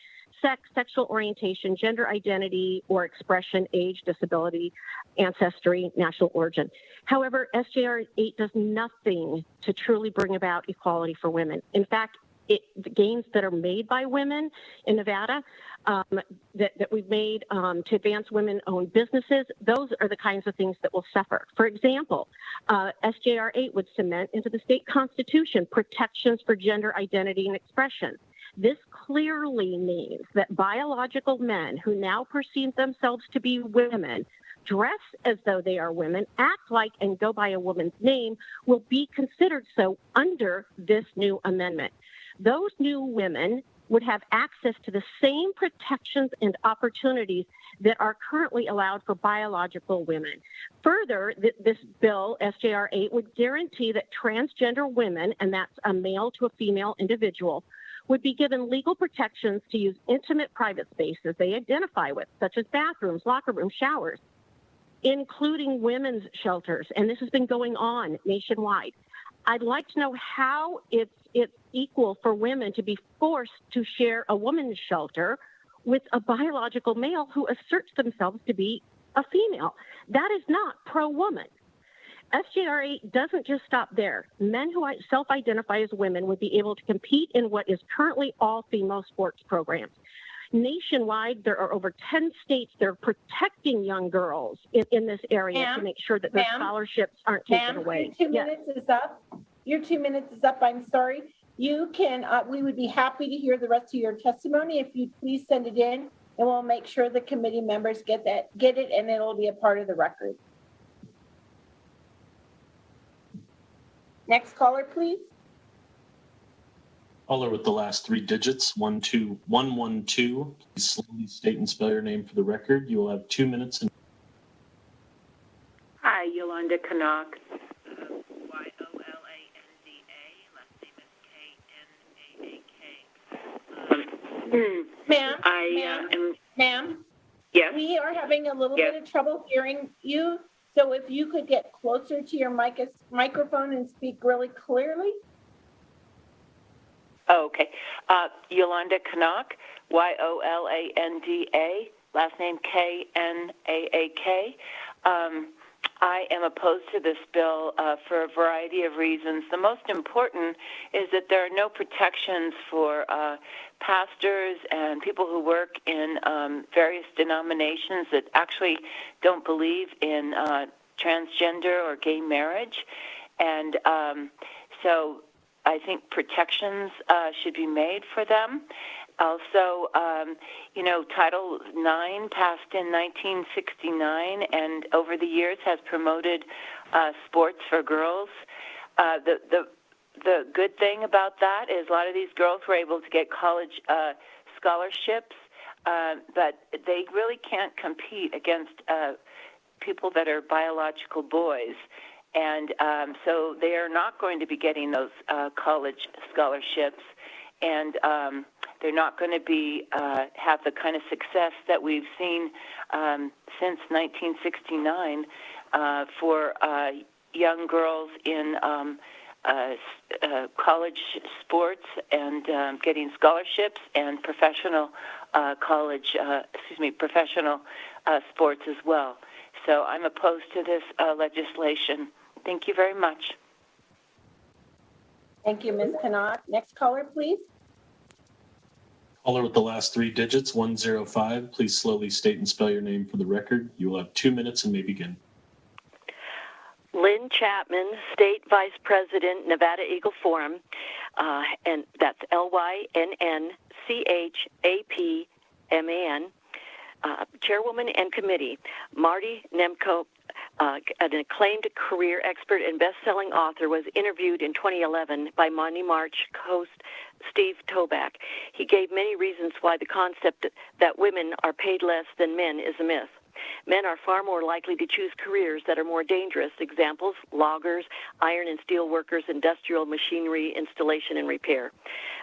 sex, sexual orientation, gender identity or expression, age, disability, ancestry, national origin. However, SJR 8 does nothing to truly bring about equality for women. In fact, the gains that are made by women in Nevada that we've made to advance women-owned businesses, those are the kinds of things that will suffer. For example, SJR 8 would cement into the state constitution protections for gender identity and expression. This clearly means that biological men who now perceive themselves to be women, dress as though they are women, act like and go by a woman's name, will be considered so under this new amendment. Those new women would have access to the same protections and opportunities that are currently allowed for biological women. Further, this bill, SJR 8, would guarantee that transgender women, and that's a male to a female individual, would be given legal protections to use intimate private spaces they identify with, such as bathrooms, locker rooms, showers, including women's shelters. And this has been going on nationwide. I'd like to know how it's equal for women to be forced to share a woman's shelter with a biological male who asserts themselves to be a female. That is not pro-woman. SJR 8 doesn't just stop there. Men who self-identify as women would be able to compete in what is currently all female sports programs. Nationwide, there are over 10 states that are protecting young girls in this area to make sure that their scholarships aren't taken away. 2 minutes is up. your 2 minutes is up. I'm sorry. You can, we would be happy to hear the rest of your testimony. If you'd please send it in, and we'll make sure the committee members get it, and it'll be a part of the record. Next caller, please. Caller with the last 3 digits, 12112. Please slowly state and spell your name for the record. You will have 2 minutes. Hi, Yolanda Canuck. Y-O-L-A-N-D-A. Last name is K-N-A-A-K. Ma'am. Yes. We are having a little bit of trouble hearing you. So if you could get closer to your microphone and speak really clearly. Okay. Yolanda Canuck, Y-O-L-A-N-D-A, last name K-N-A-A-K. I am opposed to this bill for a variety of reasons. The most important is that there are no protections for pastors and people who work in various denominations that actually don't believe in transgender or gay marriage. And so I think protections should be made for them. Also, Title IX passed in 1969 and over the years has promoted sports for girls. The good thing about that is a lot of these girls were able to get college scholarships, but they really can't compete against people that are biological boys. And so they are not going to be getting those college scholarships, and they're not going to be have the kind of success that we've seen since 1969 for young girls in college sports and getting scholarships and professional professional sports as well. So I'm opposed to this legislation. Thank you very much. Thank you, Ms. Connaught. Next caller, please. Caller with the last 3 digits, 105. Please slowly state and spell your name for the record. You will have 2 minutes and may begin. Lynn Chapman, State Vice President, Nevada Eagle Forum, and that's LYNNCHAPMAN, Chairwoman and Committee. Marty Nemko, an acclaimed career expert and best-selling author, was interviewed in 2011 by Money March host Steve Toback. He gave many reasons why the concept that women are paid less than men is a myth. Men are far more likely to choose careers that are more dangerous. Examples, loggers, iron and steel workers, industrial machinery, installation and repair.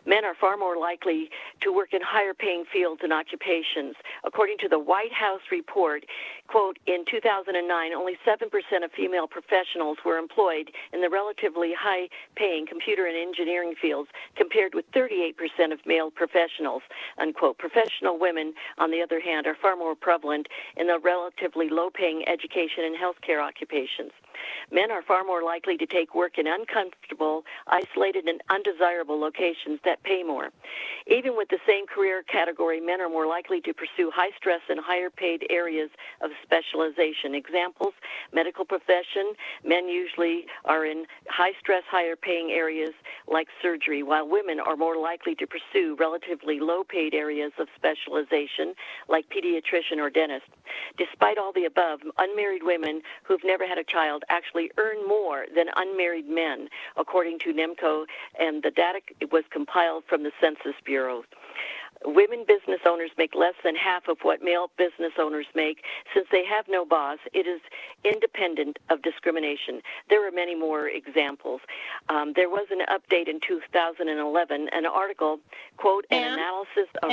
Men are far more likely to work in higher-paying fields and occupations. According to the White House report, quote, in 2009, only 7% of female professionals were employed in the relatively high-paying computer and engineering fields, compared with 38% of male professionals, unquote. Professional women, on the other hand, are far more prevalent in the relatively low-paying education and healthcare occupations. Men are far more likely to take work in uncomfortable, isolated, and undesirable locations that pay more. Even with the same career category, men are more likely to pursue high-stress and higher-paid areas of specialization. Examples, medical profession, men usually are in high-stress, higher-paying areas like surgery, while women are more likely to pursue relatively low-paid areas of specialization like pediatrician or dentist. Despite all the above, unmarried women who've never had a child actually earn more than unmarried men, according to NEMCO, and the data was compiled from the Census Bureau. Women business owners make less than half of what male business owners make. Since they have no boss, it is independent of discrimination. There are many more examples. There was an update in 2011, an article, quote, an analysis of...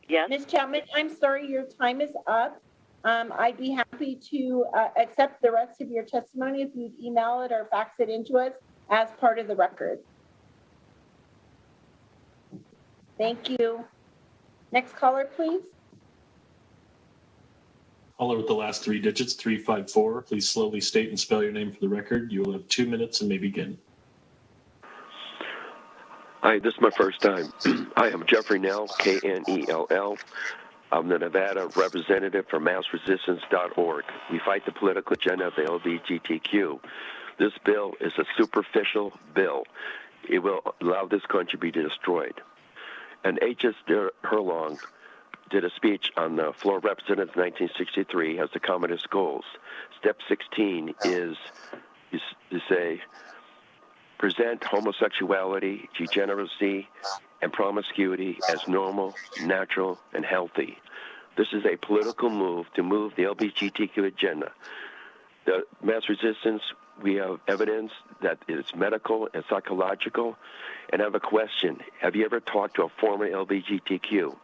Yes? Ms. Chapman, I'm sorry, your time is up. I'd be happy to accept the rest of your testimony if you'd email it or fax it into us as part of the record. Thank you. Next caller, please. Caller with the last 3 digits, 354. Please slowly state and spell your name for the record. You will have 2 minutes and may begin. Hi, this is my first time. I am Jeffrey Nell, K-N-E-L-L. I'm the Nevada representative for MassResistance.org. We fight the political agenda of the LGBTQ. This bill is a superficial bill. It will allow this country to be destroyed. And H.S. Herlong did a speech on the floor of representatives in 1963 as the communist goals. Step 16 is to say, present homosexuality, degeneracy, and promiscuity as normal, natural, and healthy. This is a political move to move the LGBTQ agenda. The mass resistance, we have evidence that it's medical and psychological. And I have a question. Have you ever talked to a former LGBTQ?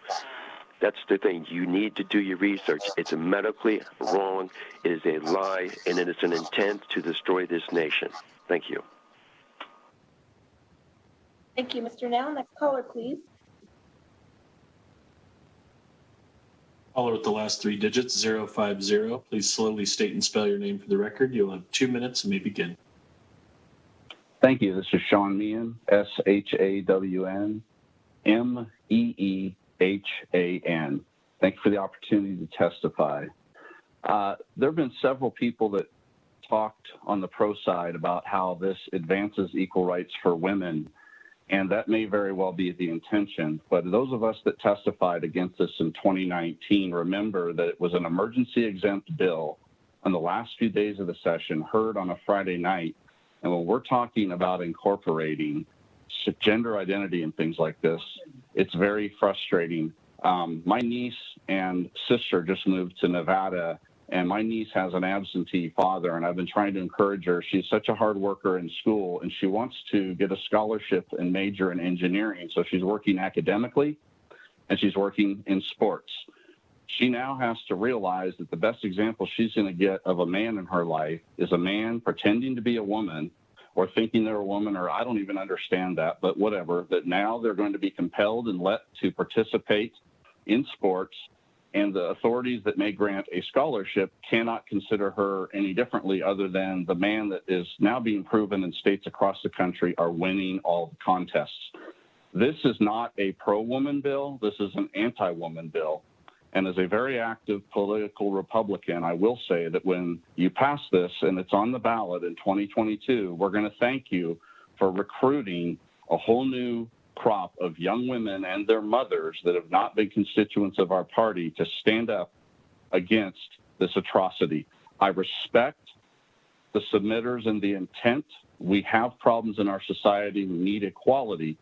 That's the thing. You need to do your research. It's medically wrong. It is a lie, and it is an intent to destroy this nation. Thank you. Thank you, Mr. Now. Next caller, please. Caller with the last three digits, 050. Please slowly state and spell your name for the record. You'll have 2 minutes and may begin. Thank you. This is Sean Meehan, SHAWN, MEEHAN. Thank you for the opportunity to testify. There have been several people that talked on the pro side about how this advances equal rights for women, and that may very well be the intention. But those of us that testified against this in 2019 remember that it was an emergency exempt bill on the last few days of the session, heard on a Friday night. And when we're talking about incorporating gender identity and things like this, it's very frustrating. My niece and sister just moved to Nevada, and my niece has an absentee father, and I've been trying to encourage her. She's such a hard worker in school, and she wants to get a scholarship and major in engineering. So she's working academically, and she's working in sports. She now has to realize that the best example she's going to get of a man in her life is a man pretending to be a woman or thinking they're a woman, or I don't even understand that, but whatever, that now they're going to be compelled and let to participate in sports, and the authorities that may grant a scholarship cannot consider her any differently other than the man that is now being proven in states across the country are winning all the contests. This is not a pro-woman bill. This is an anti-woman bill. And as a very active political Republican, I will say that when you pass this and it's on the ballot in 2022, we're going to thank you for recruiting a whole new crop of young women and their mothers that have not been constituents of our party to stand up against this atrocity. I respect the submitters and the intent. We have problems in our society. We need equality.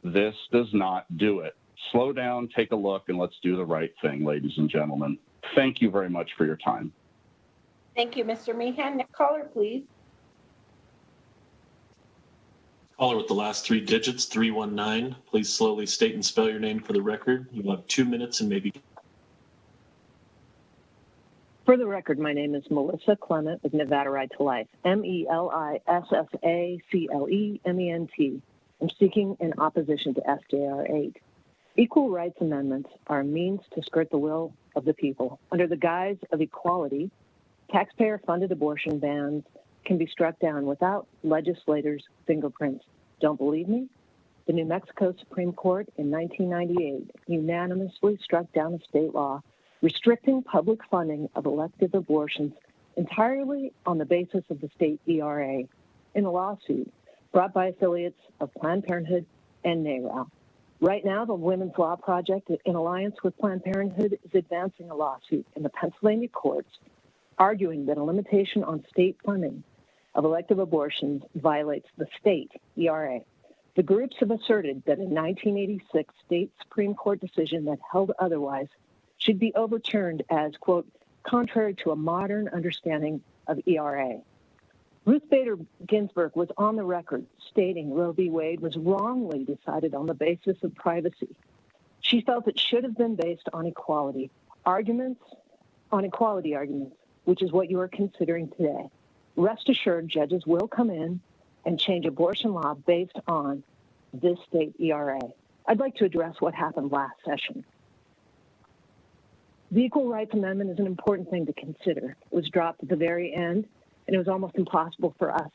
This does not do it. Slow down, take a look, and let's do the right thing, ladies and gentlemen. Thank you very much for your time. Thank you, Mr. Meehan. Next caller, please. Caller with the last three digits, 319. Please slowly state and spell your name for the record. You will have 2 minutes and maybe. For the record, my name is Melissa Clement with Nevada Right to Life, MELISSACLEMENT. I'm speaking in opposition to SJR 8. Equal rights amendments are a means to skirt the will of the people. Under the guise of equality, taxpayer-funded abortion bans can be struck down without legislators' fingerprints. Don't believe me? The New Mexico Supreme Court in 1998 unanimously struck down a state law restricting public funding of elective abortions entirely on the basis of the state ERA in a lawsuit brought by affiliates of Planned Parenthood and NARAL. Right now, the Women's Law Project, in alliance with Planned Parenthood, is advancing a lawsuit in the Pennsylvania courts arguing that a limitation on state funding of elective abortions violates the state ERA. The groups have asserted that a 1986 state Supreme Court decision that held otherwise should be overturned as, quote, contrary to a modern understanding of ERA. Ruth Bader Ginsburg was on the record stating Roe v. Wade was wrongly decided on the basis of privacy. She felt it should have been based on equality arguments, which is what you are considering today. Rest assured, judges will come in and change abortion law based on this state ERA. I'd like to address what happened last session. The Equal Rights Amendment is an important thing to consider. It was dropped at the very end, and it was almost impossible for us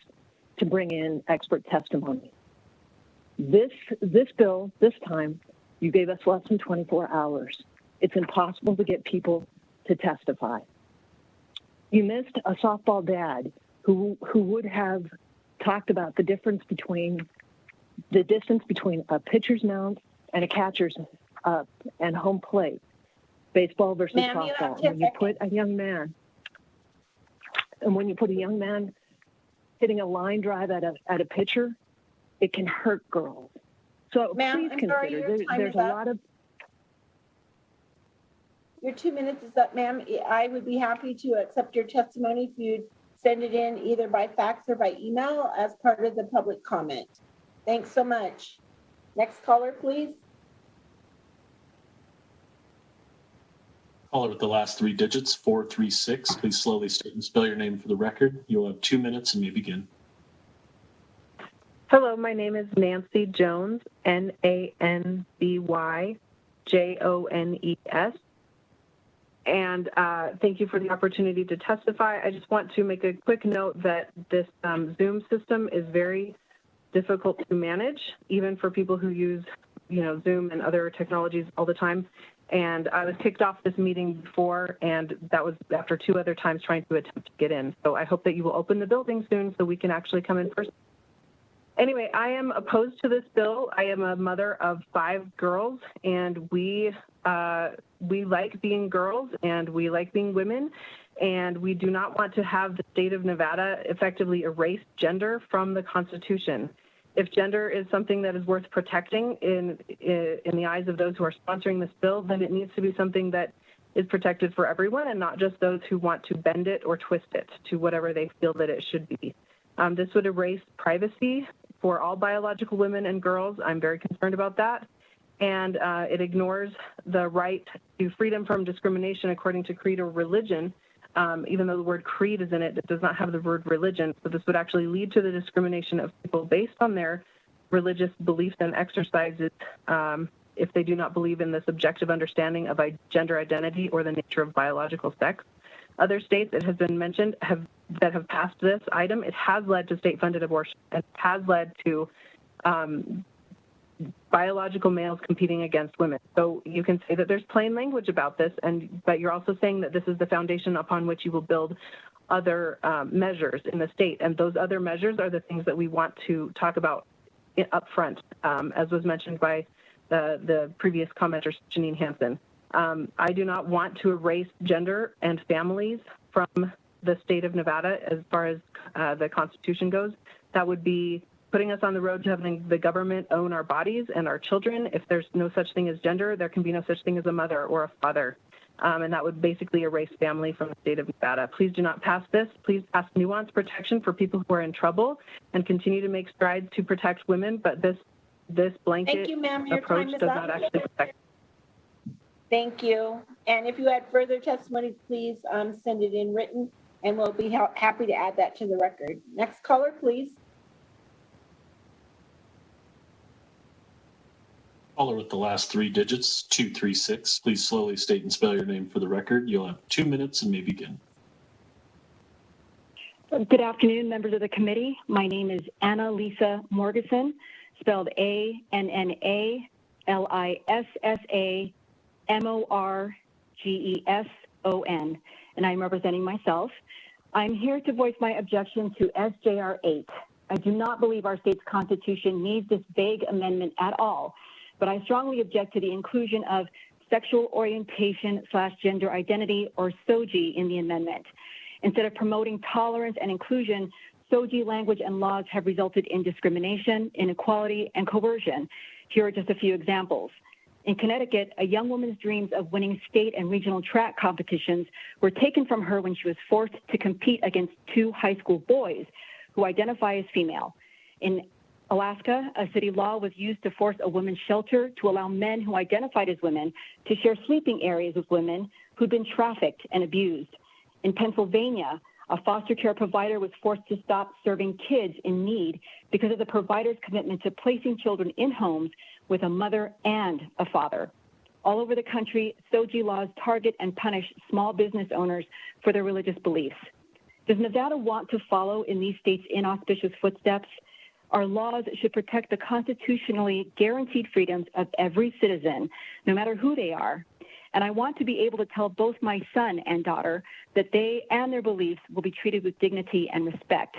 to bring in expert testimony. This bill, this time, you gave us less than 24 hours. It's impossible to get people to testify. You missed a softball dad who would have talked about the distance between a pitcher's mound and a catcher's and home plate, baseball versus softball. When you put a young man hitting a line drive at a pitcher, it can hurt girls. So please consider there's a lot of. Your 2 minutes is up, ma'am. I would be happy to accept your testimony if you'd send it in either by fax or by email as part of the public comment. Thanks so much. Next caller, please. Caller with the last 3 digits, 436. Please slowly state and spell your name for the record. You'll have 2 minutes and may begin. Hello, my name is Nancy Jones, NANCY JONES. And thank you for the opportunity to testify. I just want to make a quick note that this Zoom system is very difficult to manage, even for people who use, Zoom and other technologies all the time. And I was kicked off this meeting before, and that was after 2 other times trying to attempt to get in. So I hope that you will open the building soon so we can actually come in person. Anyway, I am opposed to this bill. I am a mother of 5 girls, and we like being girls, and we like being women, and we do not want to have the state of Nevada effectively erase gender from the Constitution. If gender is something that is worth protecting in the eyes of those who are sponsoring this bill, then it needs to be something that is protected for everyone and not just those who want to bend it or twist it to whatever they feel that it should be. This would erase privacy for all biological women and girls. I'm very concerned about that. And it ignores the right to freedom from discrimination according to creed or religion. Even though the word creed is in it, it does not have the word religion. So this would actually lead to the discrimination of people based on their religious beliefs and exercises if they do not believe in the subjective understanding of gender identity or the nature of biological sex. Other states, it has been mentioned, that have passed this item, it has led to state-funded abortion. It has led to biological males competing against women. So you can say that there's plain language about this, but you're also saying that this is the foundation upon which you will build other measures in the state. And those other measures are the things that we want to talk about up front, as was mentioned by the previous commenter, Janine Hansen. I do not want to erase gender and families from the state of Nevada as far as the Constitution goes. That would be putting us on the road to having the government own our bodies and our children. If there's no such thing as gender, there can be no such thing as a mother or a father. And that would basically erase family from the state of Nevada. Please do not pass this. Please pass nuanced protection for people who are in trouble and continue to make strides to protect women. But this blanket approach does not actually protect. Thank you. And if you had further testimony, please send it in written, and we'll be happy to add that to the record. Next caller, please. Caller with the last 3 digits, 236. Please slowly state and spell your name for the record. You'll have 2 minutes and may begin. Good afternoon, members of the committee. My name is Anna Lisa Morgeson, spelled ANNALISAMORGESON, and I'm representing myself. I'm here to voice my objection to SJR 8. I do not believe our state's constitution needs this vague amendment at all, but I strongly object to the inclusion of sexual orientation/gender identity, or SOGI, in the amendment. Instead of promoting tolerance and inclusion, SOGI language and laws have resulted in discrimination, inequality, and coercion. Here are just a few examples. In Connecticut, a young woman's dreams of winning state and regional track competitions were taken from her when she was forced to compete against 2 high school boys who identify as female. In Alaska, a city law was used to force a women's shelter to allow men who identified as women to share sleeping areas with women who'd been trafficked and abused. In Pennsylvania, a foster care provider was forced to stop serving kids in need because of the provider's commitment to placing children in homes with a mother and a father. All over the country, SOGI laws target and punish small business owners for their religious beliefs. Does Nevada want to follow in these states' inauspicious footsteps? Our laws should protect the constitutionally guaranteed freedoms of every citizen, no matter who they are. And I want to be able to tell both my son and daughter that they and their beliefs will be treated with dignity and respect.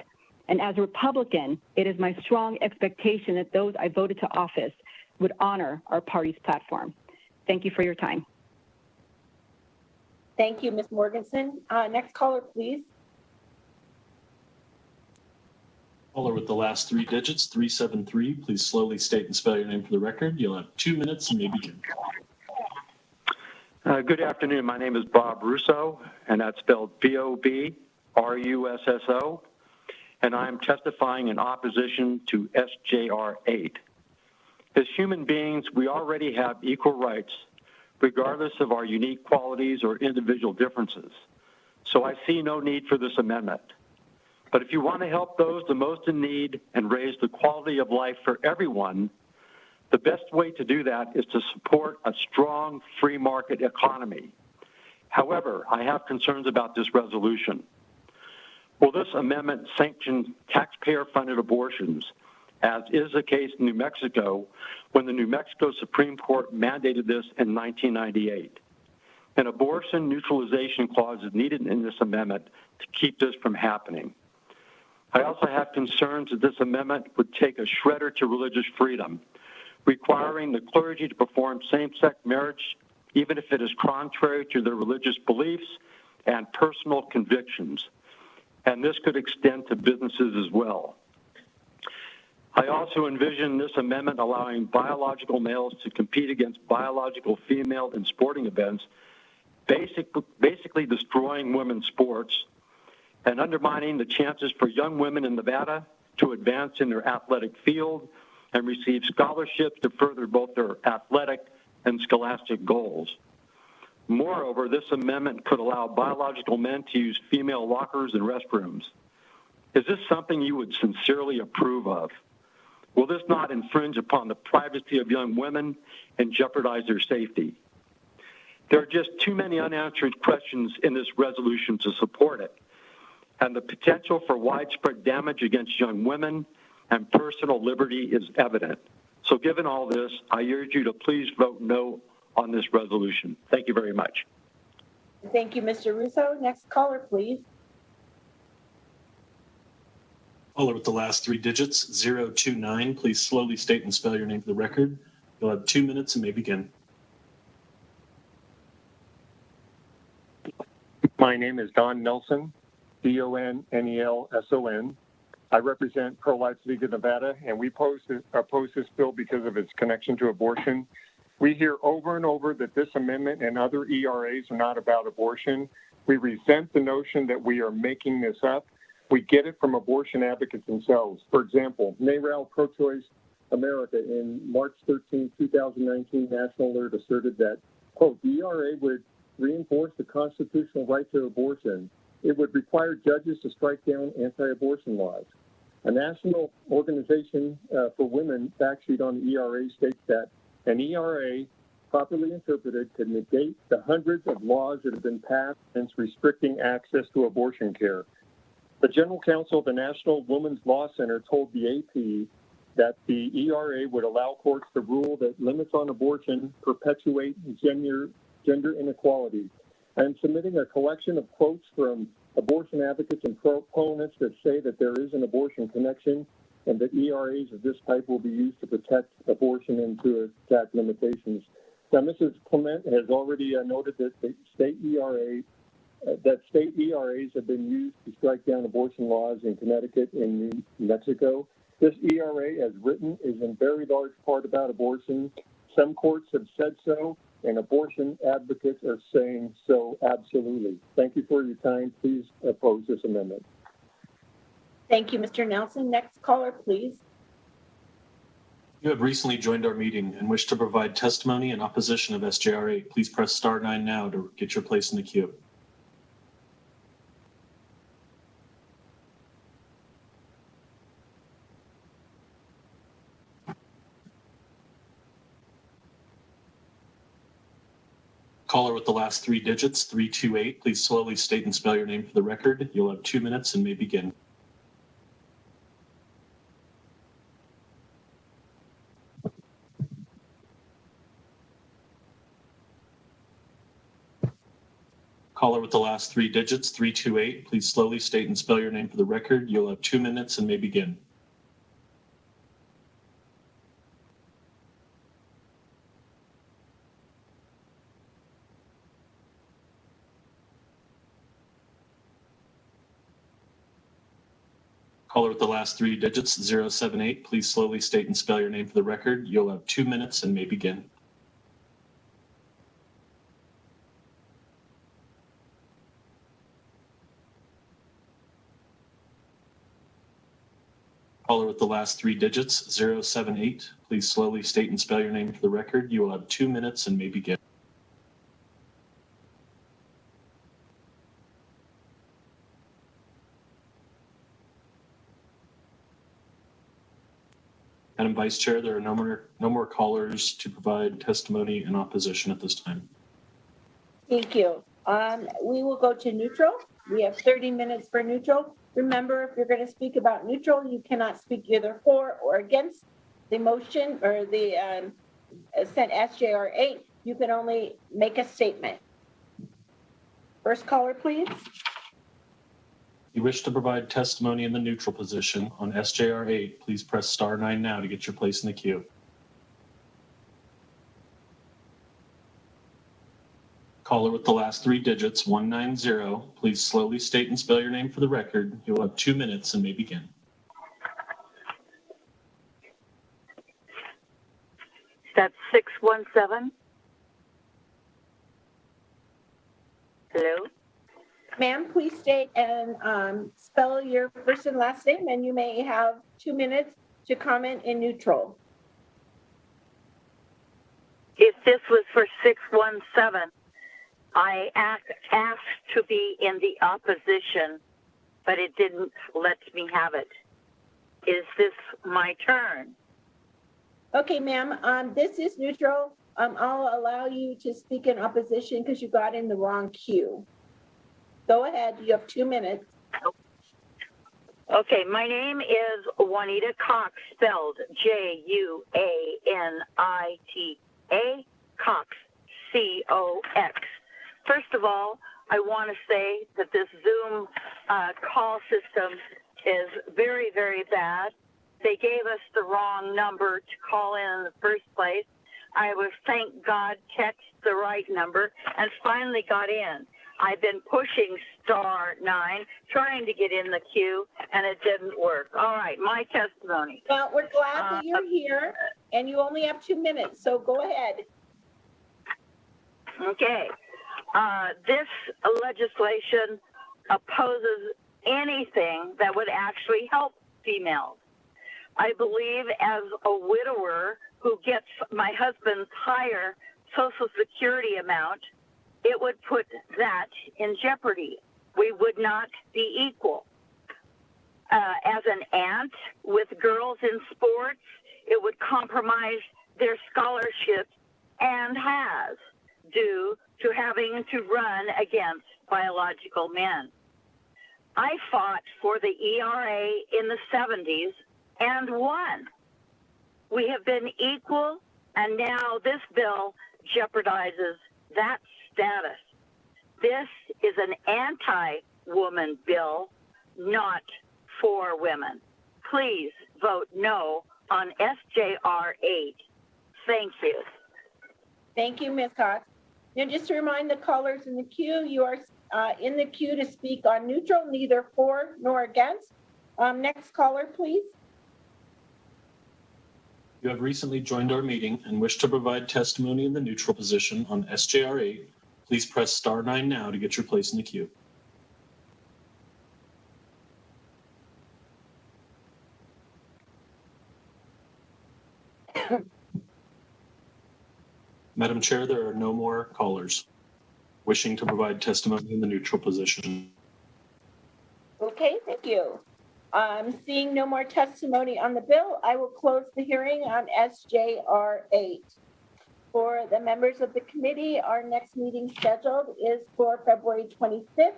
And as a Republican, it is my strong expectation that those I voted to office would honor our party's platform. Thank you for your time. Thank you, Ms. Morganson. Next caller, please. Caller with the last three digits, 373. Please slowly state and spell your name for the record. You'll have 2 minutes and may begin. Good afternoon. My name is Bob Russo, and that's spelled B-O-B-R-U-S-S-O, and I'm testifying in opposition to SJR 8. As human beings, we already have equal rights, regardless of our unique qualities or individual differences. So I see no need for this amendment. But if you want to help those the most in need and raise the quality of life for everyone, the best way to do that is to support a strong free market economy. However, I have concerns about this resolution. Will this amendment sanction taxpayer-funded abortions, as is the case in New Mexico when the New Mexico Supreme Court mandated this in 1998? An abortion neutralization clause is needed in this amendment to keep this from happening. I also have concerns that this amendment would take a shredder to religious freedom, requiring the clergy to perform same-sex marriage, even if it is contrary to their religious beliefs and personal convictions. And this could extend to businesses as well. I also envision this amendment allowing biological males to compete against biological female in sporting events, basically destroying women's sports and undermining the chances for young women in Nevada to advance in their athletic field and receive scholarships to further both their athletic and scholastic goals. Moreover, this amendment could allow biological men to use female lockers and restrooms. Is this something you would sincerely approve of? Will this not infringe upon the privacy of young women and jeopardize their safety? There are just too many unanswered questions in this resolution to support it, and the potential for widespread damage against young women and personal liberty is evident. So given all this, I urge you to please vote no on this resolution. Thank you very much. Thank you, Mr. Russo. Next caller, please. Caller with the last three digits, 029. Please slowly state and spell your name for the record. You'll have 2 minutes and may begin. My name is Don Nelson, D-O-N-N-E-L-S-O-N. I represent Pro-Life League of Nevada, and we oppose this bill because of its connection to abortion. We hear over and over that this amendment and other ERAs are not about abortion. We resent the notion that we are making this up. We get it from abortion advocates themselves. For example, NARAL Pro-Choice America in March 13, 2019 National Alert asserted that, quote, the ERA would reinforce the constitutional right to abortion. It would require judges to strike down anti-abortion laws. A national organization for women fact sheet on the ERA states that an ERA, properly interpreted, could negate the hundreds of laws that have been passed since restricting access to abortion care. The General Counsel of the National Women's Law Center told the AP that the ERA would allow courts to rule that limits on abortion perpetuate gender inequality. I'm submitting a collection of quotes from abortion advocates and proponents that say that there is an abortion connection and that ERAs of this type will be used to protect abortion and to attack limitations. Now, Mrs. Clement has already noted that the state ERAs have been used to strike down abortion laws in Connecticut and New Mexico. This ERA, as written, is in very large part about abortion. Some courts have said so, and abortion advocates are saying so absolutely. Thank you for your time. Please oppose this amendment. Thank you, Mr. Nelson. Next caller, please. You have recently joined our meeting and wish to provide testimony in opposition of SJR 8. Please press star 9 now to get your place in the queue. Caller with the last three digits, 328. Please slowly state and spell your name for the record. You'll have 2 minutes and may begin. Caller with the last three digits, 328. Please slowly state and spell your name for the record. You'll have 2 minutes and may begin. Caller with the last three digits, 078. Please slowly state and spell your name for the record. You'll have 2 minutes and may begin. Caller with the last three digits, 078. Please slowly state and spell your name for the record. You will have 2 minutes and may begin. Madam Vice Chair, there are no more callers to provide testimony in opposition at this time. Thank you. We will go to neutral. We have 30 minutes for neutral. Remember, if you're going to speak about neutral, you cannot speak either for or against the motion or the SJR 8. You can only make a statement. First caller, please. If you wish to provide testimony in the neutral position on SJR 8, please press star 9 now to get your place in the queue. Caller with the last three digits, 190. Please slowly state and spell your name for the record. You will have 2 minutes and may begin. That's 617. Hello? Ma'am, please state and spell your first and last name, and you may have 2 minutes to comment in neutral. If this was for 617, I asked to be in the opposition, but it didn't let me have it. Is this my turn? Okay, ma'am, this is neutral. I'll allow you to speak in opposition because you got in the wrong queue. Go ahead, you have 2 minutes. Okay, my name is Juanita Cox, spelled Juanita, Cox, COX. First of all, I want to say that this Zoom call system is very, very bad. They gave us the wrong number to call in the first place. I was, thank God, text the right number and finally got in. I've been pushing star 9, trying to get in the queue, and it didn't work. All right, my testimony. Well, we're glad that you're here, and you only have 2 minutes, so go ahead. Okay. This legislation opposes anything that would actually help females. I believe as a widower who gets my husband's higher Social Security amount, it would put that in jeopardy. We would not be equal. As an aunt with girls in sports, it would compromise their scholarships and has, due to having to run against biological men. I fought for the ERA in the 70s and won. We have been equal, and now this bill jeopardizes that status. This is an anti-woman bill, not for women. Please vote no on SJR 8. Thank you. Thank you, Ms. Cox. Now, just to remind the callers in the queue, you are in the queue to speak on neutral, neither for nor against. Next caller, please. You have recently joined our meeting and wish to provide testimony in the neutral position on SJR 8. Please press star 9 now to get your place in the queue. Madam Chair, there are no more callers wishing to provide testimony in the neutral position. Okay, thank you. Seeing no more testimony on the bill, I will close the hearing on SJR 8. For the members of the committee, our next meeting scheduled is for February 25th.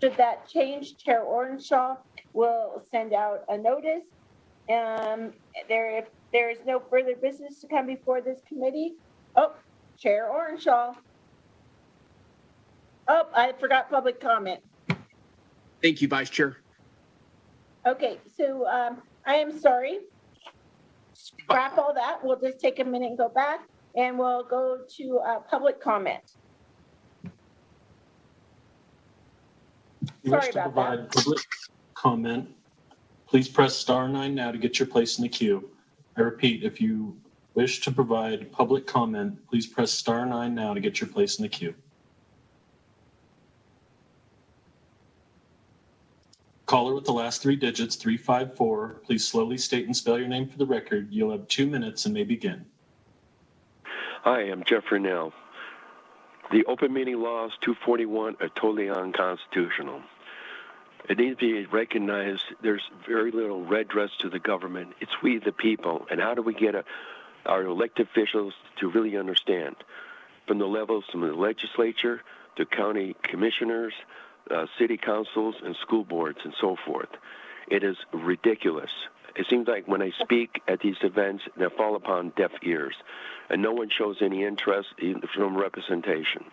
Should that change, Chair Orenshaw will send out a notice. If there is no further business to come before this committee, Chair Orenshaw. Oh, I forgot public comment. Thank you, Vice Chair. Okay, so I am sorry. Scrap all that. We'll just take a minute and go back, and we'll go to public comment. If you wish to provide public comment, please press *9 now to get your place in the queue. I repeat, if you wish to provide public comment, please press *9 now to get your place in the queue. Caller with the last 3 digits, 354, please slowly state and spell your name for the record. You'll have 2 minutes and may begin. Hi, I'm Jeffrey Nell. The open meeting laws 241 are totally unconstitutional. It needs to be recognized there's very little redress to the government. It's we the people. And how do we get our elected officials to really understand? From the levels from the legislature to county commissioners, city councils, and school boards, and so forth. It is ridiculous. It seems like when I speak at these events, they fall upon deaf ears, and no one shows any interest from representation.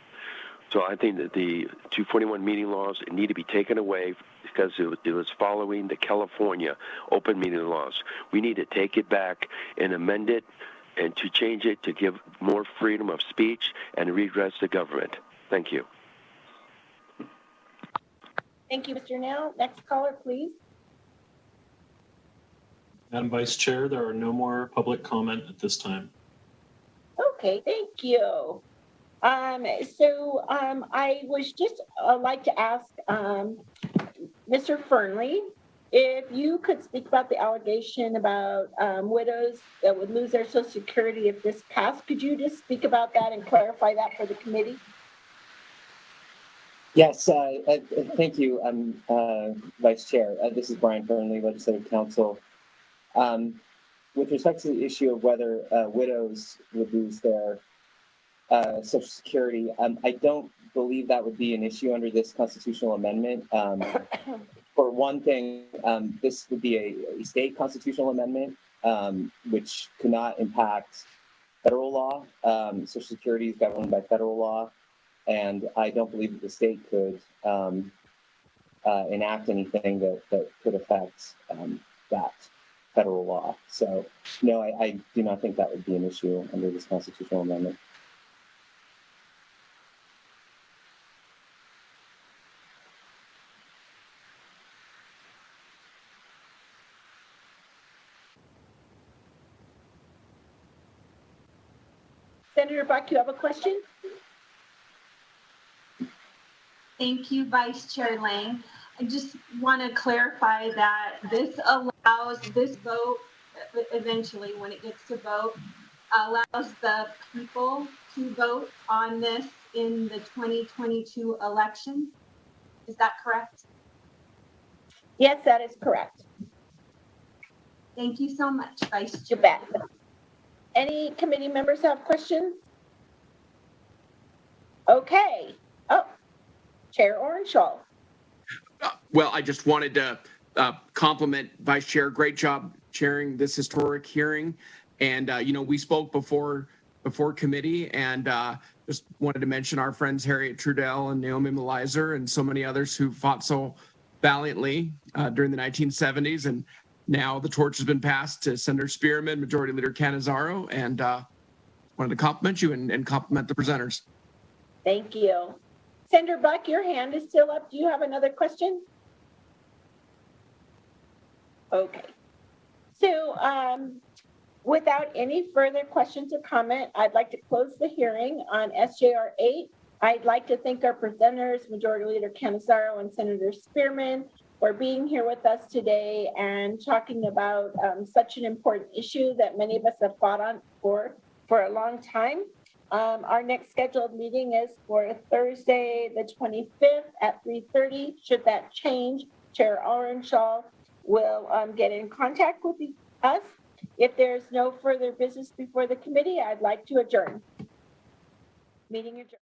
So I think that the 241 meeting laws need to be taken away because it was following the California open meeting laws. We need to take it back and amend it and to change it to give more freedom of speech and redress the government. Thank you. Thank you, Mr. Nell. Next caller, please. Madam Vice Chair, there are no more public comment at this time. Okay, thank you. I was just like to ask Mr. Fernley if you could speak about the allegation about widows that would lose their Social Security if this passed. Could you just speak about that and clarify that for the committee? Yes, thank you, Vice Chair. This is Brian Fernley, Legislative Counsel. With respect to the issue of whether widows would lose their Social Security, I don't believe that would be an issue under this constitutional amendment. For one thing, this would be a state constitutional amendment, which could not impact federal law. Social Security is governed by federal law, and I don't believe that the state could enact anything that could affect that federal law. So, no, I do not think that would be an issue under this constitutional amendment. Senator Buck, you have a question? Thank you, Vice Chair Lang. I just want to clarify that this allows this vote, eventually when it gets to vote, allows the people to vote on this in the 2022 election. Is that correct? Yes, that is correct. Thank you so much, Vice Chair. You bet. Any committee members have questions? Okay. Oh, Chair Orenshaw. Well, I just wanted to compliment Vice Chair. Great job chairing this historic hearing. And, we spoke before committee, and just wanted to mention our friends Harriet Trudell and Naomi Melizer and so many others who fought so valiantly during the 1970s. And now the torch has been passed to Senator Spearman, Majority Leader Canisaro, and wanted to compliment you and compliment the presenters. Thank you. Senator Buck, your hand is still up. Do you have another question? Okay. So without any further questions or comment, I'd like to close the hearing on SJR 8. I'd like to thank our presenters, Majority Leader Canisaro and Senator Spearman, for being here with us today and talking about such an important issue that many of us have fought on for a long time. Our next scheduled meeting is for Thursday, the 25th at 3:30. Should that change, Chair Orenshaw will get in contact with us. If there's no further business before the committee, I'd like to adjourn. Meeting adjourned.